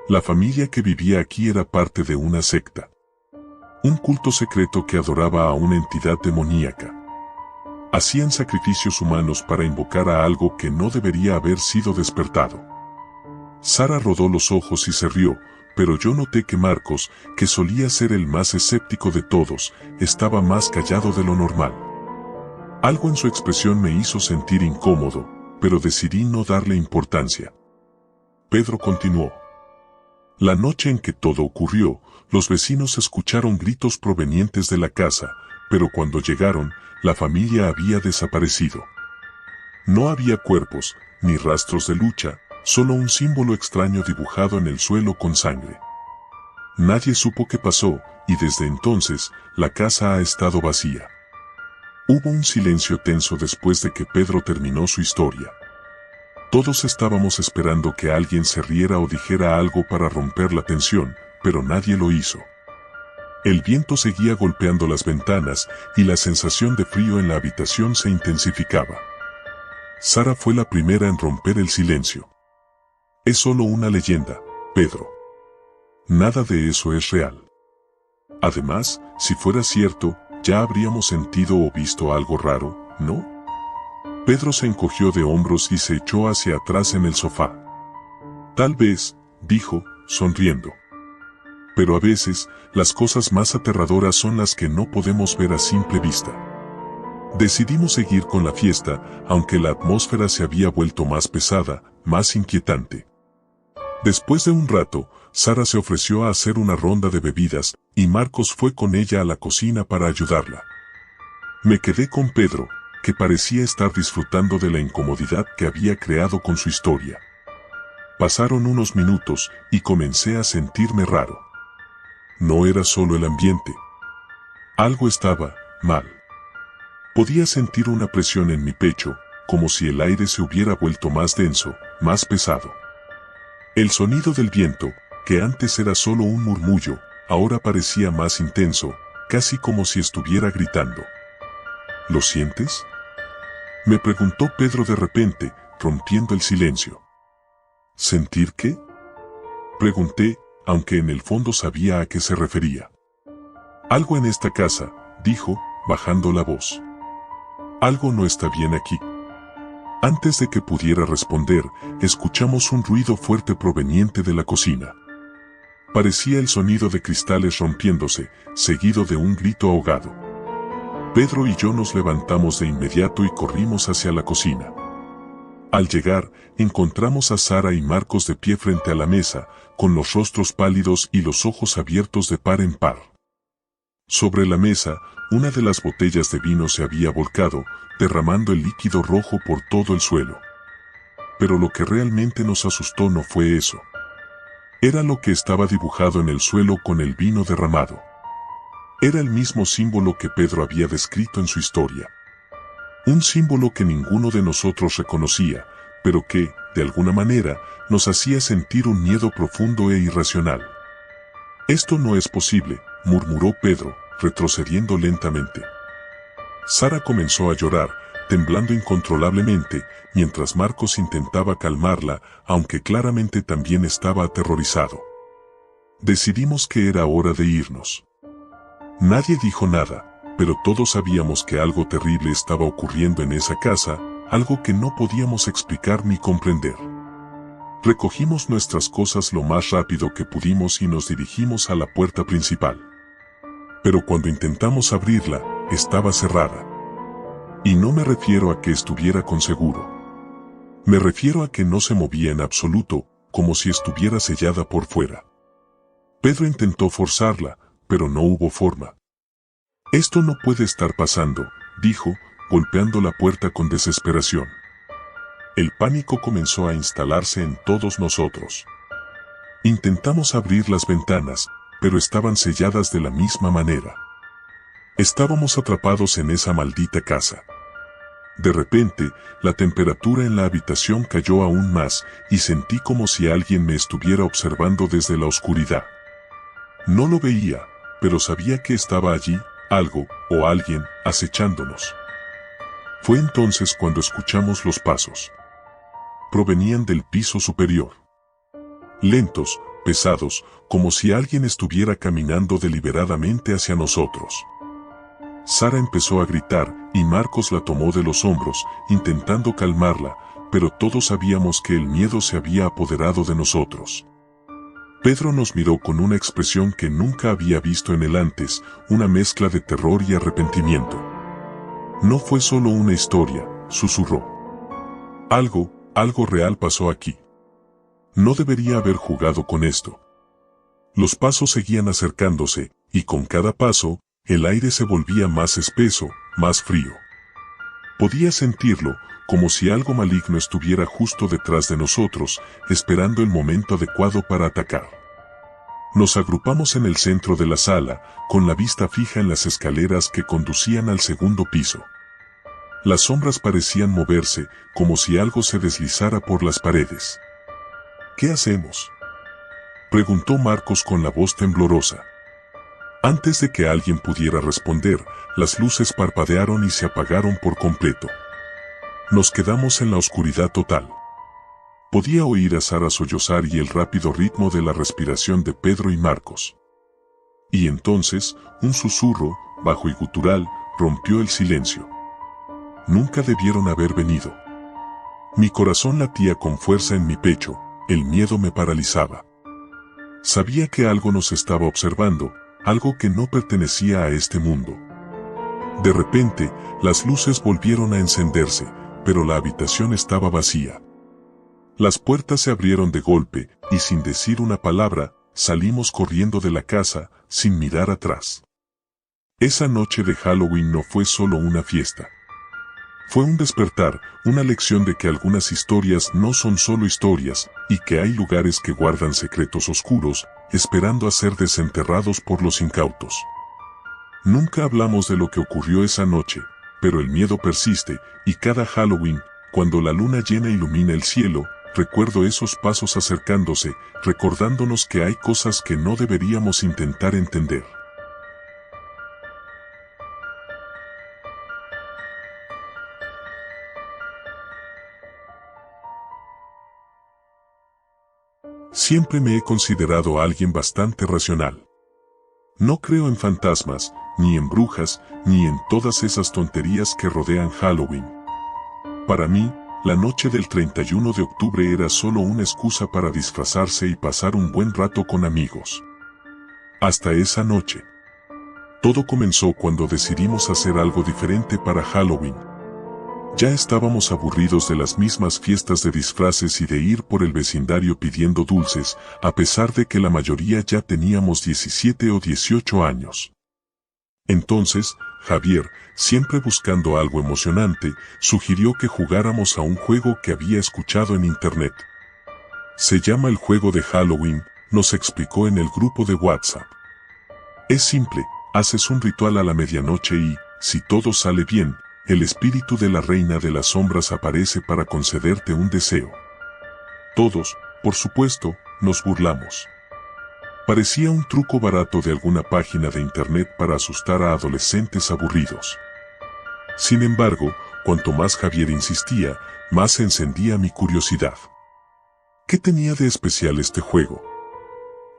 La familia que vivía aquí era parte de una secta. Un culto secreto que adoraba a una entidad demoníaca. Hacían sacrificios humanos para invocar a algo que no debería haber sido despertado. Sara rodó los ojos y se rió, pero yo noté que Marcos, que solía ser el más escéptico de todos, estaba más callado de lo normal. Algo en su expresión me hizo sentir incómodo, pero decidí no darle importancia. Pedro continuó. La noche en que todo ocurrió, los vecinos escucharon gritos provenientes de la casa, pero cuando llegaron, la familia había desaparecido. No había cuerpos, ni rastros de lucha, solo un símbolo extraño dibujado en el suelo con sangre. Nadie supo qué pasó, y desde entonces, la casa ha estado vacía. Hubo un silencio tenso después de que Pedro terminó su historia. Todos estábamos esperando que alguien se riera o dijera algo para romper la tensión, pero nadie lo hizo. El viento seguía golpeando las ventanas y la sensación de frío en la habitación se intensificaba. Sara fue la primera en romper el silencio. Es solo una leyenda, Pedro. Nada de eso es real. Además, si fuera cierto, ya habríamos sentido o visto algo raro, ¿no? Pedro se encogió de hombros y se echó hacia atrás en el sofá. Tal vez, dijo, sonriendo. Pero a veces, las cosas más aterradoras son las que no podemos ver a simple vista. Decidimos seguir con la fiesta, aunque la atmósfera se había vuelto más pesada, más inquietante. Después de un rato, Sara se ofreció a hacer una ronda de bebidas, y Marcos fue con ella a la cocina para ayudarla. Me quedé con Pedro, que parecía estar disfrutando de la incomodidad que había creado con su historia. Pasaron unos minutos, y comencé a sentirme raro. No era solo el ambiente. Algo estaba mal. Podía sentir una presión en mi pecho, como si el aire se hubiera vuelto más denso, más pesado. El sonido del viento, que antes era solo un murmullo, ahora parecía más intenso, casi como si estuviera gritando. ¿Lo sientes?, me preguntó Pedro de repente, rompiendo el silencio. ¿Sentir qué?, pregunté, aunque en el fondo sabía a qué se refería. Algo en esta casa, dijo, bajando la voz. Algo no está bien aquí. Antes de que pudiera responder, escuchamos un ruido fuerte proveniente de la cocina. Parecía el sonido de cristales rompiéndose, seguido de un grito ahogado. Pedro y yo nos levantamos de inmediato y corrimos hacia la cocina. Al llegar, encontramos a Sara y Marcos de pie frente a la mesa, con los rostros pálidos y los ojos abiertos de par en par. Sobre la mesa, una de las botellas de vino se había volcado, derramando el líquido rojo por todo el suelo. Pero lo que realmente nos asustó no fue eso. Era lo que estaba dibujado en el suelo con el vino derramado. Era el mismo símbolo que Pedro había descrito en su historia. Un símbolo que ninguno de nosotros reconocía, pero que, de alguna manera, nos hacía sentir un miedo profundo e irracional. «Esto no es posible», murmuró Pedro, retrocediendo lentamente. Sara comenzó a llorar, temblando incontrolablemente, mientras Marcos intentaba calmarla, aunque claramente también estaba aterrorizado. Decidimos que era hora de irnos. Nadie dijo nada, pero todos sabíamos que algo terrible estaba ocurriendo en esa casa, algo que no podíamos explicar ni comprender. Recogimos nuestras cosas lo más rápido que pudimos y nos dirigimos a la puerta principal. Pero cuando intentamos abrirla, estaba cerrada. Y no me refiero a que estuviera con seguro. Me refiero a que no se movía en absoluto, como si estuviera sellada por fuera. Pedro intentó forzarla, pero no hubo forma. «Esto no puede estar pasando», dijo, golpeando la puerta con desesperación. El pánico comenzó a instalarse en todos nosotros. Intentamos abrir las ventanas, pero estaban selladas de la misma manera. Estábamos atrapados en esa maldita casa. De repente, la temperatura en la habitación cayó aún más, y sentí como si alguien me estuviera observando desde la oscuridad. No lo veía, pero sabía que estaba allí, algo, o alguien, acechándonos. Fue entonces cuando escuchamos los pasos. Provenían del piso superior. Lentos, pesados, como si alguien estuviera caminando deliberadamente hacia nosotros. Sara empezó a gritar, y Marcos la tomó de los hombros, intentando calmarla, pero todos sabíamos que el miedo se había apoderado de nosotros. Pedro nos miró con una expresión que nunca había visto en él antes, una mezcla de terror y arrepentimiento. «No fue solo una historia», susurró. Algo real pasó aquí. No debería haber jugado con esto». Los pasos seguían acercándose, y con cada paso, el aire se volvía más espeso, más frío. Podía sentirlo, como si algo maligno estuviera justo detrás de nosotros, esperando el momento adecuado para atacar. Nos agrupamos en el centro de la sala, con la vista fija en las escaleras que conducían al segundo piso. Las sombras parecían moverse, como si algo se deslizara por las paredes. «¿Qué hacemos?», preguntó Marcos con la voz temblorosa. Antes de que alguien pudiera responder, las luces parpadearon y se apagaron por completo. Nos quedamos en la oscuridad total. Podía oír a Sara sollozar y el rápido ritmo de la respiración de Pedro y Marcos. Y entonces, un susurro, bajo y gutural, rompió el silencio. «Nunca debieron haber venido». Mi corazón latía con fuerza en mi pecho, el miedo me paralizaba. Sabía que algo nos estaba observando, algo que no pertenecía a este mundo. De repente, las luces volvieron a encenderse, pero la habitación estaba vacía. Las puertas se abrieron de golpe, y sin decir una palabra, salimos corriendo de la casa, sin mirar atrás. Esa noche de Halloween no fue solo una fiesta. Fue un despertar, una lección de que algunas historias no son solo historias, y que hay lugares que guardan secretos oscuros, esperando a ser desenterrados por los incautos. Nunca hablamos de lo que ocurrió esa noche, pero el miedo persiste, y cada Halloween, cuando la luna llena ilumina el cielo, recuerdo esos pasos acercándose, recordándonos que hay cosas que no deberíamos intentar entender. Siempre me he considerado alguien bastante racional. No creo en fantasmas, ni en brujas, ni en todas esas tonterías que rodean Halloween. Para mí, la noche del 31 de octubre era solo una excusa para disfrazarse y pasar un buen rato con amigos. Hasta esa noche. Todo comenzó cuando decidimos hacer algo diferente para Halloween. Ya estábamos aburridos de las mismas fiestas de disfraces y de ir por el vecindario pidiendo dulces, a pesar de que la mayoría ya teníamos 17 o 18 años. Entonces, Javier, siempre buscando algo emocionante, sugirió que jugáramos a un juego que había escuchado en internet. Se llama el juego de Halloween, nos explicó en el grupo de WhatsApp. Es simple, haces un ritual a la medianoche y, si todo sale bien, el espíritu de la reina de las sombras aparece para concederte un deseo. Todos, por supuesto, nos burlamos. Parecía un truco barato de alguna página de internet para asustar a adolescentes aburridos. Sin embargo, cuanto más Javier insistía, más se encendía mi curiosidad. ¿Qué tenía de especial este juego?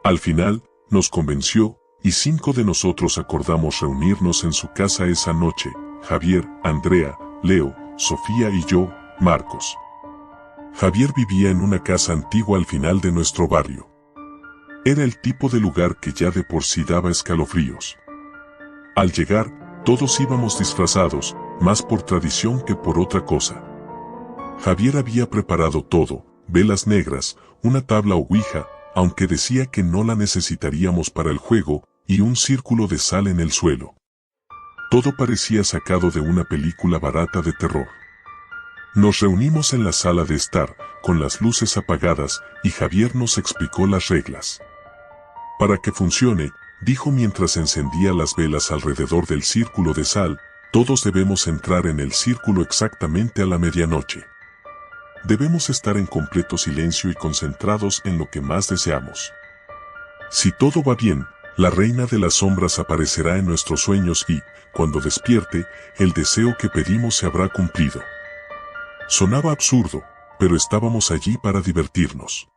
Al final, nos convenció, y 5 de nosotros acordamos reunirnos en su casa esa noche: Javier, Andrea, Leo, Sofía y yo, Marcos. Javier vivía en una casa antigua al final de nuestro barrio. Era el tipo de lugar que ya de por sí daba escalofríos. Al llegar, todos íbamos disfrazados, más por tradición que por otra cosa. Javier había preparado todo: velas negras, una tabla ouija, aunque decía que no la necesitaríamos para el juego, y un círculo de sal en el suelo. Todo parecía sacado de una película barata de terror. Nos reunimos en la sala de estar, con las luces apagadas, y Javier nos explicó las reglas. Para que funcione, dijo mientras encendía las velas alrededor del círculo de sal, todos debemos entrar en el círculo exactamente a la medianoche. Debemos estar en completo silencio y concentrados en lo que más deseamos. Si todo va bien, la reina de las sombras aparecerá en nuestros sueños y, cuando despierte, el deseo que pedimos se habrá cumplido. Sonaba absurdo, pero estábamos allí para divertirnos.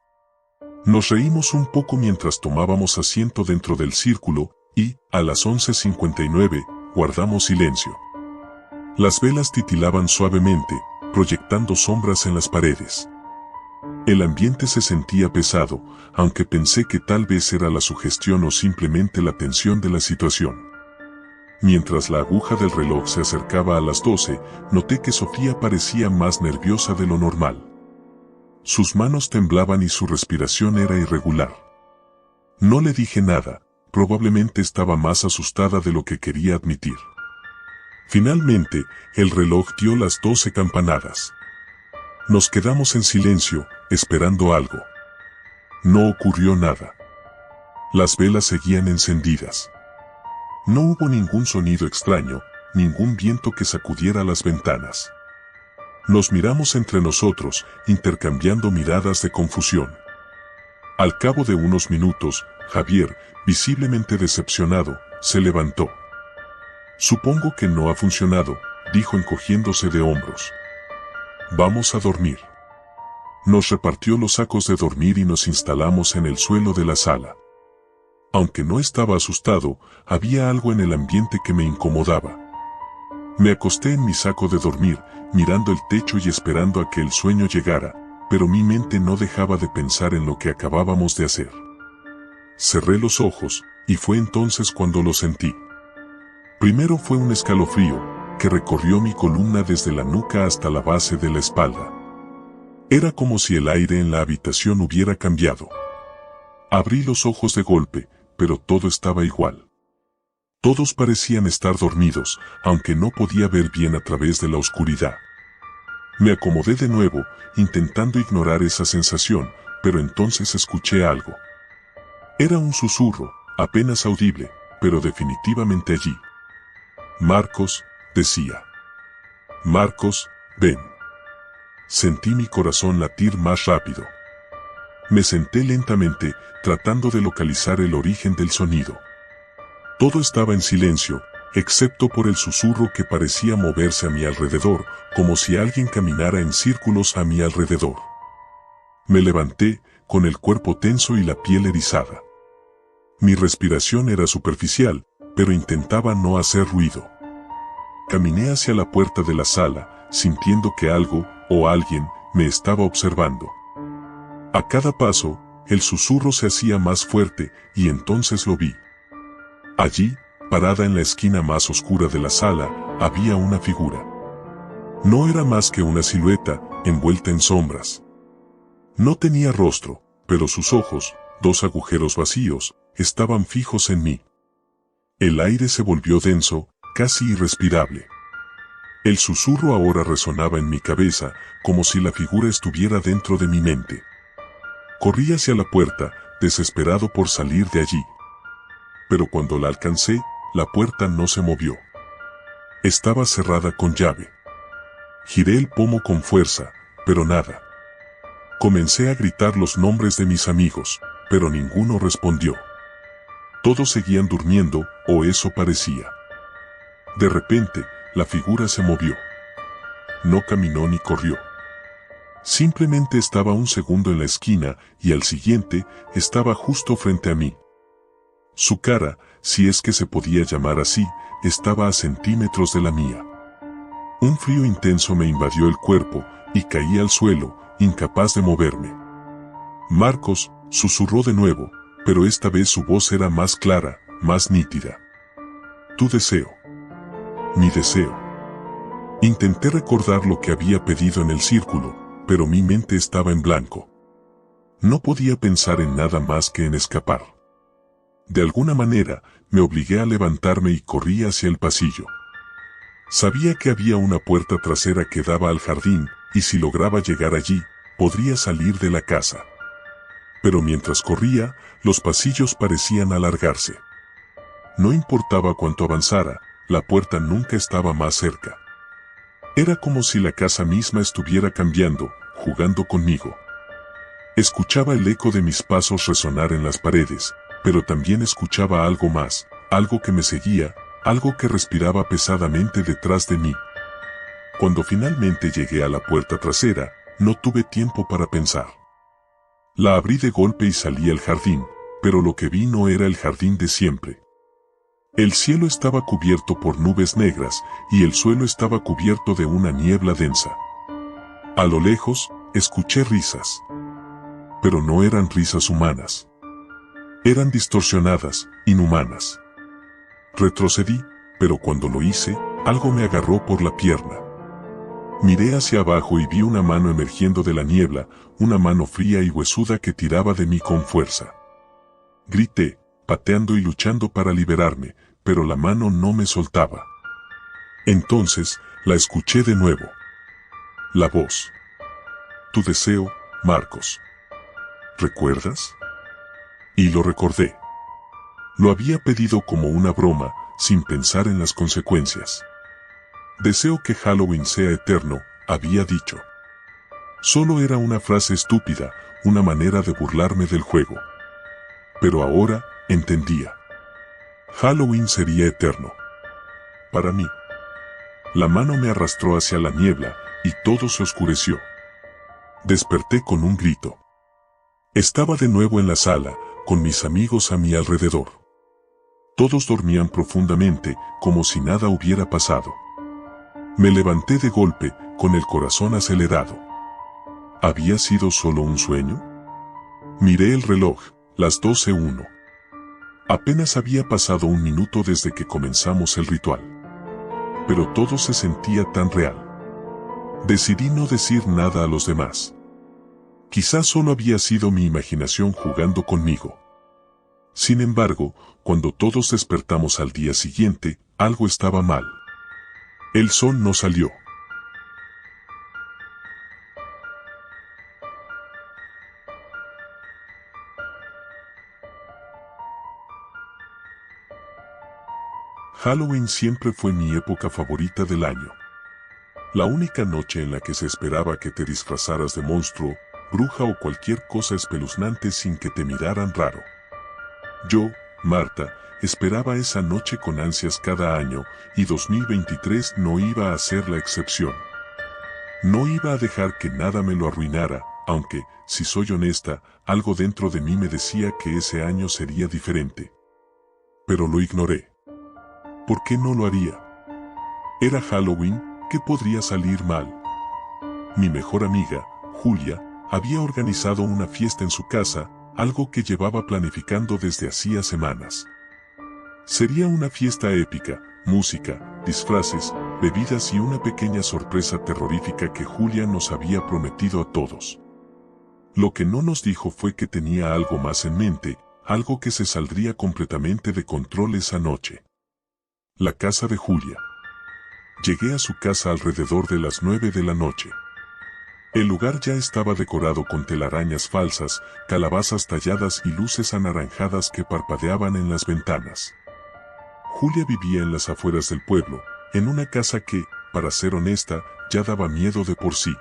Nos reímos un poco mientras tomábamos asiento dentro del círculo, y, a las 11:59, guardamos silencio. Las velas titilaban suavemente, proyectando sombras en las paredes. El ambiente se sentía pesado, aunque pensé que tal vez era la sugestión o simplemente la tensión de la situación. Mientras la aguja del reloj se acercaba a las 12, noté que Sofía parecía más nerviosa de lo normal. Sus manos temblaban y su respiración era irregular. No le dije nada, probablemente estaba más asustada de lo que quería admitir. Finalmente, el reloj dio las 12 campanadas. Nos quedamos en silencio, esperando algo. No ocurrió nada. Las velas seguían encendidas. No hubo ningún sonido extraño, ningún viento que sacudiera las ventanas. Nos miramos entre nosotros, intercambiando miradas de confusión. Al cabo de unos minutos, Javier, visiblemente decepcionado, se levantó. «Supongo que no ha funcionado», dijo encogiéndose de hombros. «Vamos a dormir». Nos repartió los sacos de dormir y nos instalamos en el suelo de la sala. Aunque no estaba asustado, había algo en el ambiente que me incomodaba. Me acosté en mi saco de dormir, mirando el techo y esperando a que el sueño llegara, pero mi mente no dejaba de pensar en lo que acabábamos de hacer. Cerré los ojos, y fue entonces cuando lo sentí. Primero fue un escalofrío, que recorrió mi columna desde la nuca hasta la base de la espalda. Era como si el aire en la habitación hubiera cambiado. Abrí los ojos de golpe, pero todo estaba igual. Todos parecían estar dormidos, aunque no podía ver bien a través de la oscuridad. Me acomodé de nuevo, intentando ignorar esa sensación, pero entonces escuché algo. Era un susurro, apenas audible, pero definitivamente allí. Marcos, decía. Marcos, ven. Sentí mi corazón latir más rápido. Me senté lentamente, tratando de localizar el origen del sonido. Todo estaba en silencio, excepto por el susurro que parecía moverse a mi alrededor, como si alguien caminara en círculos a mi alrededor. Me levanté, con el cuerpo tenso y la piel erizada. Mi respiración era superficial, pero intentaba no hacer ruido. Caminé hacia la puerta de la sala, sintiendo que algo, o alguien, me estaba observando. A cada paso, el susurro se hacía más fuerte, y entonces lo vi. Allí, parada en la esquina más oscura de la sala, había una figura. No era más que una silueta, envuelta en sombras. No tenía rostro, pero sus ojos, dos agujeros vacíos, estaban fijos en mí. El aire se volvió denso, casi irrespirable. El susurro ahora resonaba en mi cabeza, como si la figura estuviera dentro de mi mente. Corrí hacia la puerta, desesperado por salir de allí. Pero cuando la alcancé, la puerta no se movió. Estaba cerrada con llave. Giré el pomo con fuerza, pero nada. Comencé a gritar los nombres de mis amigos, pero ninguno respondió. Todos seguían durmiendo, o eso parecía. De repente, la figura se movió. No caminó ni corrió. Simplemente estaba un segundo en la esquina y al siguiente estaba justo frente a mí. Su cara, si es que se podía llamar así, estaba a centímetros de la mía. Un frío intenso me invadió el cuerpo y caí al suelo, incapaz de moverme. Marcos, susurró de nuevo, pero esta vez su voz era más clara, más nítida. Tu deseo. Mi deseo. Intenté recordar lo que había pedido en el círculo, pero mi mente estaba en blanco. No podía pensar en nada más que en escapar. De alguna manera, me obligué a levantarme y corrí hacia el pasillo. Sabía que había una puerta trasera que daba al jardín, y si lograba llegar allí, podría salir de la casa. Pero mientras corría, los pasillos parecían alargarse. No importaba cuánto avanzara, la puerta nunca estaba más cerca. Era como si la casa misma estuviera cambiando, jugando conmigo. Escuchaba el eco de mis pasos resonar en las paredes, pero también escuchaba algo más, algo que me seguía, algo que respiraba pesadamente detrás de mí. Cuando finalmente llegué a la puerta trasera, no tuve tiempo para pensar. La abrí de golpe y salí al jardín, pero lo que vi no era el jardín de siempre. El cielo estaba cubierto por nubes negras y el suelo estaba cubierto de una niebla densa. A lo lejos, escuché risas. Pero no eran risas humanas. Eran distorsionadas, inhumanas. Retrocedí, pero cuando lo hice, algo me agarró por la pierna. Miré hacia abajo y vi una mano emergiendo de la niebla, una mano fría y huesuda que tiraba de mí con fuerza. Grité, pateando y luchando para liberarme, pero la mano no me soltaba. Entonces, la escuché de nuevo. La voz. Tu deseo, Marcos. ¿Recuerdas? Y lo recordé. Lo había pedido como una broma, sin pensar en las consecuencias. Deseo que Halloween sea eterno, había dicho. Solo era una frase estúpida, una manera de burlarme del juego. Pero ahora, entendía. Halloween sería eterno. Para mí. La mano me arrastró hacia la niebla, y todo se oscureció. Desperté con un grito. Estaba de nuevo en la sala, con mis amigos a mi alrededor. Todos dormían profundamente, como si nada hubiera pasado. Me levanté de golpe, con el corazón acelerado. ¿Había sido solo un sueño? Miré el reloj, las 12:01. Apenas había pasado un minuto desde que comenzamos el ritual. Pero todo se sentía tan real. Decidí no decir nada a los demás. Quizás solo había sido mi imaginación jugando conmigo. Sin embargo, cuando todos despertamos al día siguiente, algo estaba mal. El sol no salió. Halloween siempre fue mi época favorita del año. La única noche en la que se esperaba que te disfrazaras de monstruo, bruja o cualquier cosa espeluznante sin que te miraran raro. Yo, Marta, esperaba esa noche con ansias cada año, y 2023 no iba a ser la excepción. No iba a dejar que nada me lo arruinara, aunque, si soy honesta, algo dentro de mí me decía que ese año sería diferente. Pero lo ignoré. ¿Por qué no lo haría? Era Halloween, ¿qué podría salir mal? Mi mejor amiga, Julia, había organizado una fiesta en su casa, algo que llevaba planificando desde hacía semanas. Sería una fiesta épica, música, disfraces, bebidas y una pequeña sorpresa terrorífica que Julia nos había prometido a todos. Lo que no nos dijo fue que tenía algo más en mente, algo que se saldría completamente de control esa noche. La casa de Julia. Llegué a su casa alrededor de las 9 de la noche. El lugar ya estaba decorado con telarañas falsas, calabazas talladas y luces anaranjadas que parpadeaban en las ventanas. Julia vivía en las afueras del pueblo, en una casa que, para ser honesta, ya daba miedo de por sí.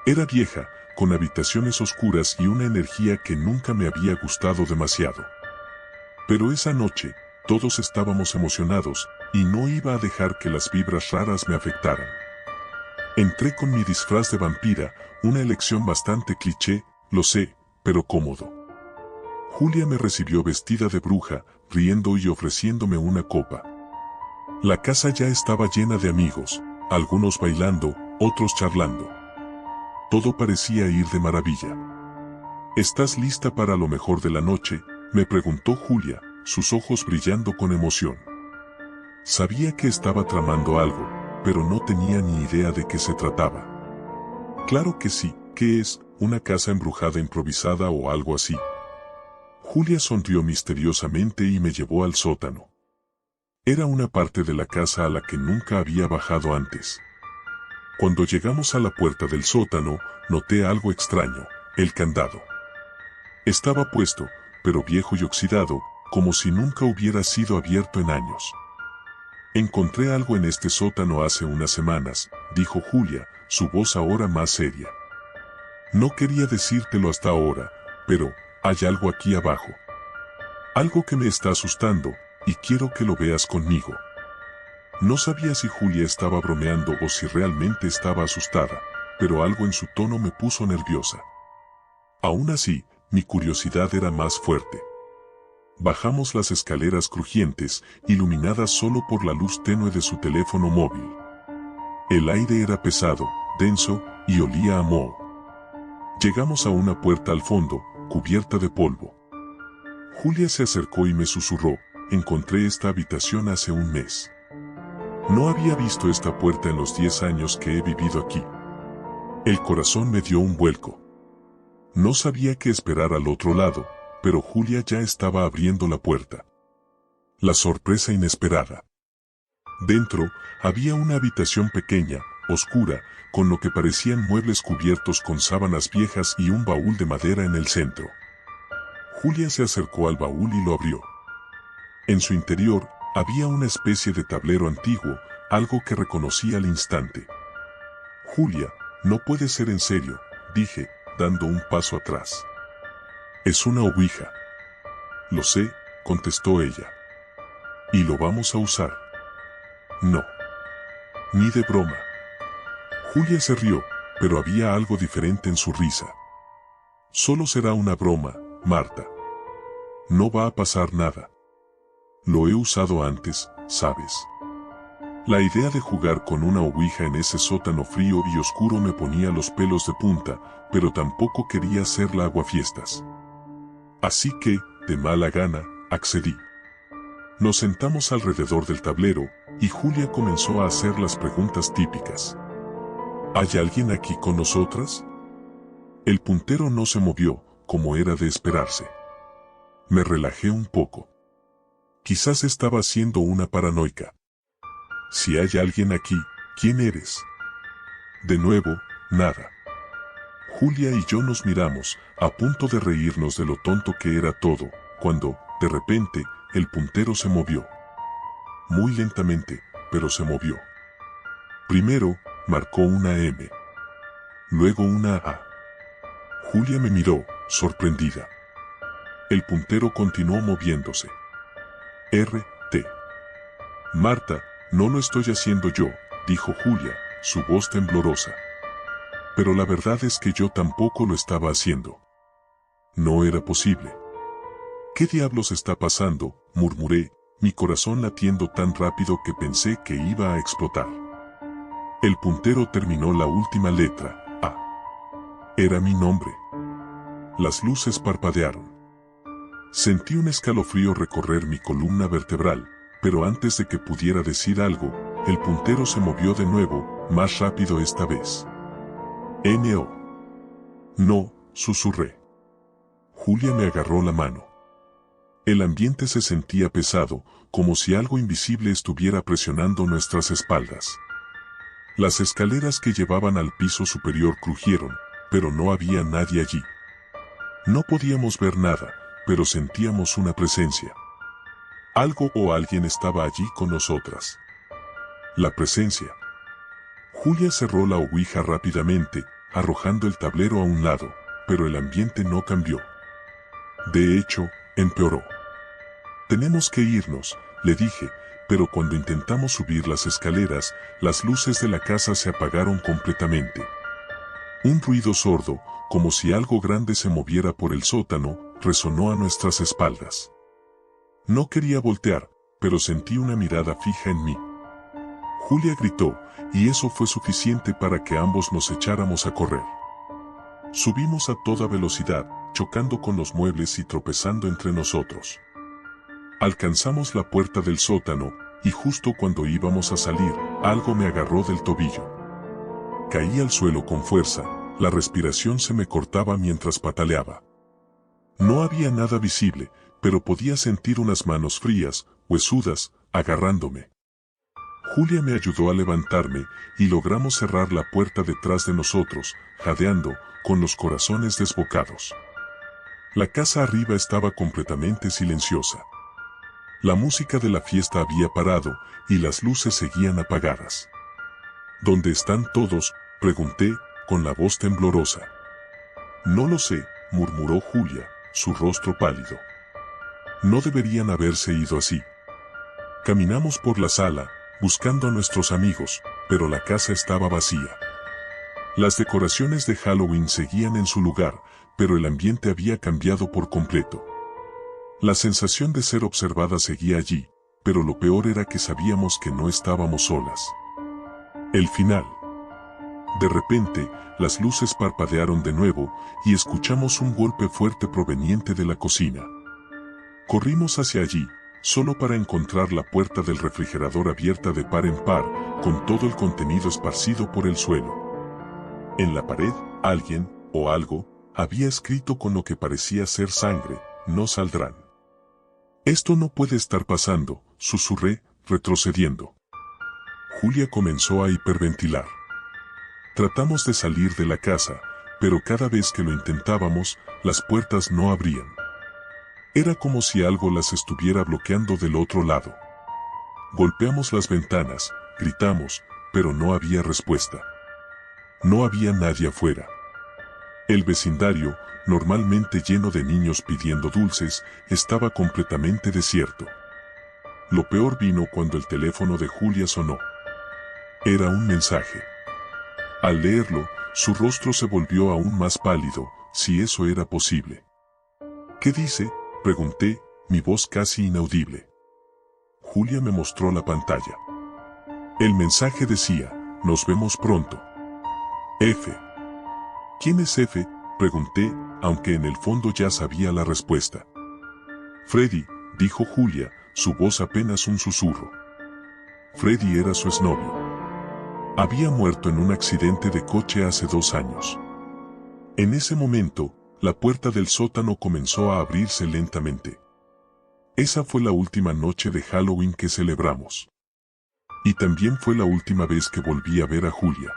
Era vieja, con habitaciones oscuras y una energía que nunca me había gustado demasiado. Pero esa noche, todos estábamos emocionados, y no iba a dejar que las vibras raras me afectaran. Entré con mi disfraz de vampira, una elección bastante cliché, lo sé, pero cómodo. Julia me recibió vestida de bruja, riendo y ofreciéndome una copa. La casa ya estaba llena de amigos, algunos bailando, otros charlando. Todo parecía ir de maravilla. ¿Estás lista para lo mejor de la noche?, me preguntó Julia, sus ojos brillando con emoción. Sabía que estaba tramando algo, pero no tenía ni idea de qué se trataba. Claro que sí, ¿qué es? ¿Una casa embrujada improvisada o algo así? Julia sonrió misteriosamente y me llevó al sótano. Era una parte de la casa a la que nunca había bajado antes. Cuando llegamos a la puerta del sótano, noté algo extraño, el candado. Estaba puesto, pero viejo y oxidado, como si nunca hubiera sido abierto en años. Encontré algo en este sótano hace unas semanas, dijo Julia, su voz ahora más seria. No quería decírtelo hasta ahora, pero hay algo aquí abajo. Algo que me está asustando, y quiero que lo veas conmigo. No sabía si Julia estaba bromeando o si realmente estaba asustada, pero algo en su tono me puso nerviosa. Aún así, mi curiosidad era más fuerte. Bajamos las escaleras crujientes, iluminadas solo por la luz tenue de su teléfono móvil. El aire era pesado, denso, y olía a moho. Llegamos a una puerta al fondo, cubierta de polvo. Julia se acercó y me susurró, encontré esta habitación hace un mes. No había visto esta puerta en los 10 años que he vivido aquí. El corazón me dio un vuelco. No sabía qué esperar al otro lado, pero Julia ya estaba abriendo la puerta. La sorpresa inesperada. Dentro, había una habitación pequeña, oscura, con lo que parecían muebles cubiertos con sábanas viejas y un baúl de madera en el centro. Julia se acercó al baúl y lo abrió. En su interior, había una especie de tablero antiguo, algo que reconocí al instante. Julia, no puede ser en serio, dije, dando un paso atrás. Es una ouija. Lo sé, contestó ella. ¿Y lo vamos a usar? No. Ni de broma. Julia se rió, pero había algo diferente en su risa. Solo será una broma, Marta. No va a pasar nada. Lo he usado antes, ¿sabes? La idea de jugar con una ouija en ese sótano frío y oscuro me ponía los pelos de punta, pero tampoco quería hacer la aguafiestas. Así que, de mala gana, accedí. Nos sentamos alrededor del tablero, y Julia comenzó a hacer las preguntas típicas. ¿Hay alguien aquí con nosotras? El puntero no se movió, como era de esperarse. Me relajé un poco. Quizás estaba siendo una paranoica. Si hay alguien aquí, ¿quién eres? De nuevo, nada. Julia y yo nos miramos, a punto de reírnos de lo tonto que era todo, cuando, de repente, el puntero se movió. Muy lentamente, pero se movió. Primero, marcó una M. Luego una A. Julia me miró, sorprendida. El puntero continuó moviéndose. R, T. Marta, no lo estoy haciendo yo, dijo Julia, su voz temblorosa. Pero la verdad es que yo tampoco lo estaba haciendo. No era posible. ¿Qué diablos está pasando?, murmuré, mi corazón latiendo tan rápido que pensé que iba a explotar. El puntero terminó la última letra, A. Era mi nombre. Las luces parpadearon. Sentí un escalofrío recorrer mi columna vertebral, pero antes de que pudiera decir algo, el puntero se movió de nuevo, más rápido esta vez. N-O. No, susurré. Julia me agarró la mano. El ambiente se sentía pesado, como si algo invisible estuviera presionando nuestras espaldas. Las escaleras que llevaban al piso superior crujieron, pero no había nadie allí. No podíamos ver nada, pero sentíamos una presencia. Algo o alguien estaba allí con nosotras. La presencia. Julia cerró la ouija rápidamente, arrojando el tablero a un lado, pero el ambiente no cambió. De hecho, empeoró. Tenemos que irnos, le dije, pero cuando intentamos subir las escaleras, las luces de la casa se apagaron completamente. Un ruido sordo, como si algo grande se moviera por el sótano, resonó a nuestras espaldas. No quería voltear, pero sentí una mirada fija en mí. Julia gritó, y eso fue suficiente para que ambos nos echáramos a correr. Subimos a toda velocidad, chocando con los muebles y tropezando entre nosotros. Alcanzamos la puerta del sótano, y justo cuando íbamos a salir, algo me agarró del tobillo. Caí al suelo con fuerza, la respiración se me cortaba mientras pataleaba. No había nada visible, pero podía sentir unas manos frías, huesudas, agarrándome. Julia me ayudó a levantarme, y logramos cerrar la puerta detrás de nosotros, jadeando, con los corazones desbocados. La casa arriba estaba completamente silenciosa. La música de la fiesta había parado, y las luces seguían apagadas. ¿Dónde están todos?, pregunté, con la voz temblorosa. No lo sé, murmuró Julia, su rostro pálido. No deberían haberse ido así. Caminamos por la sala, buscando a nuestros amigos, pero la casa estaba vacía. Las decoraciones de Halloween seguían en su lugar, pero el ambiente había cambiado por completo. La sensación de ser observada seguía allí, pero lo peor era que sabíamos que no estábamos solas. El final. De repente, las luces parpadearon de nuevo, y escuchamos un golpe fuerte proveniente de la cocina. Corrimos hacia allí, solo para encontrar la puerta del refrigerador abierta de par en par, con todo el contenido esparcido por el suelo. En la pared, alguien, o algo, había escrito con lo que parecía ser sangre: no saldrán. Esto no puede estar pasando, susurré, retrocediendo. Julia comenzó a hiperventilar. Tratamos de salir de la casa, pero cada vez que lo intentábamos, las puertas no abrían. Era como si algo las estuviera bloqueando del otro lado. Golpeamos las ventanas, gritamos, pero no había respuesta. No había nadie afuera. El vecindario, normalmente lleno de niños pidiendo dulces, estaba completamente desierto. Lo peor vino cuando el teléfono de Julia sonó. Era un mensaje. Al leerlo, su rostro se volvió aún más pálido, si eso era posible. ¿Qué dice?, pregunté, mi voz casi inaudible. Julia me mostró la pantalla. El mensaje decía: nos vemos pronto. F. ¿Quién es F?, pregunté, aunque en el fondo ya sabía la respuesta. Freddy, dijo Julia, su voz apenas un susurro. Freddy era su exnovio. Había muerto en un accidente de coche hace 2 años. En ese momento, la puerta del sótano comenzó a abrirse lentamente. Esa fue la última noche de Halloween que celebramos. Y también fue la última vez que volví a ver a Julia.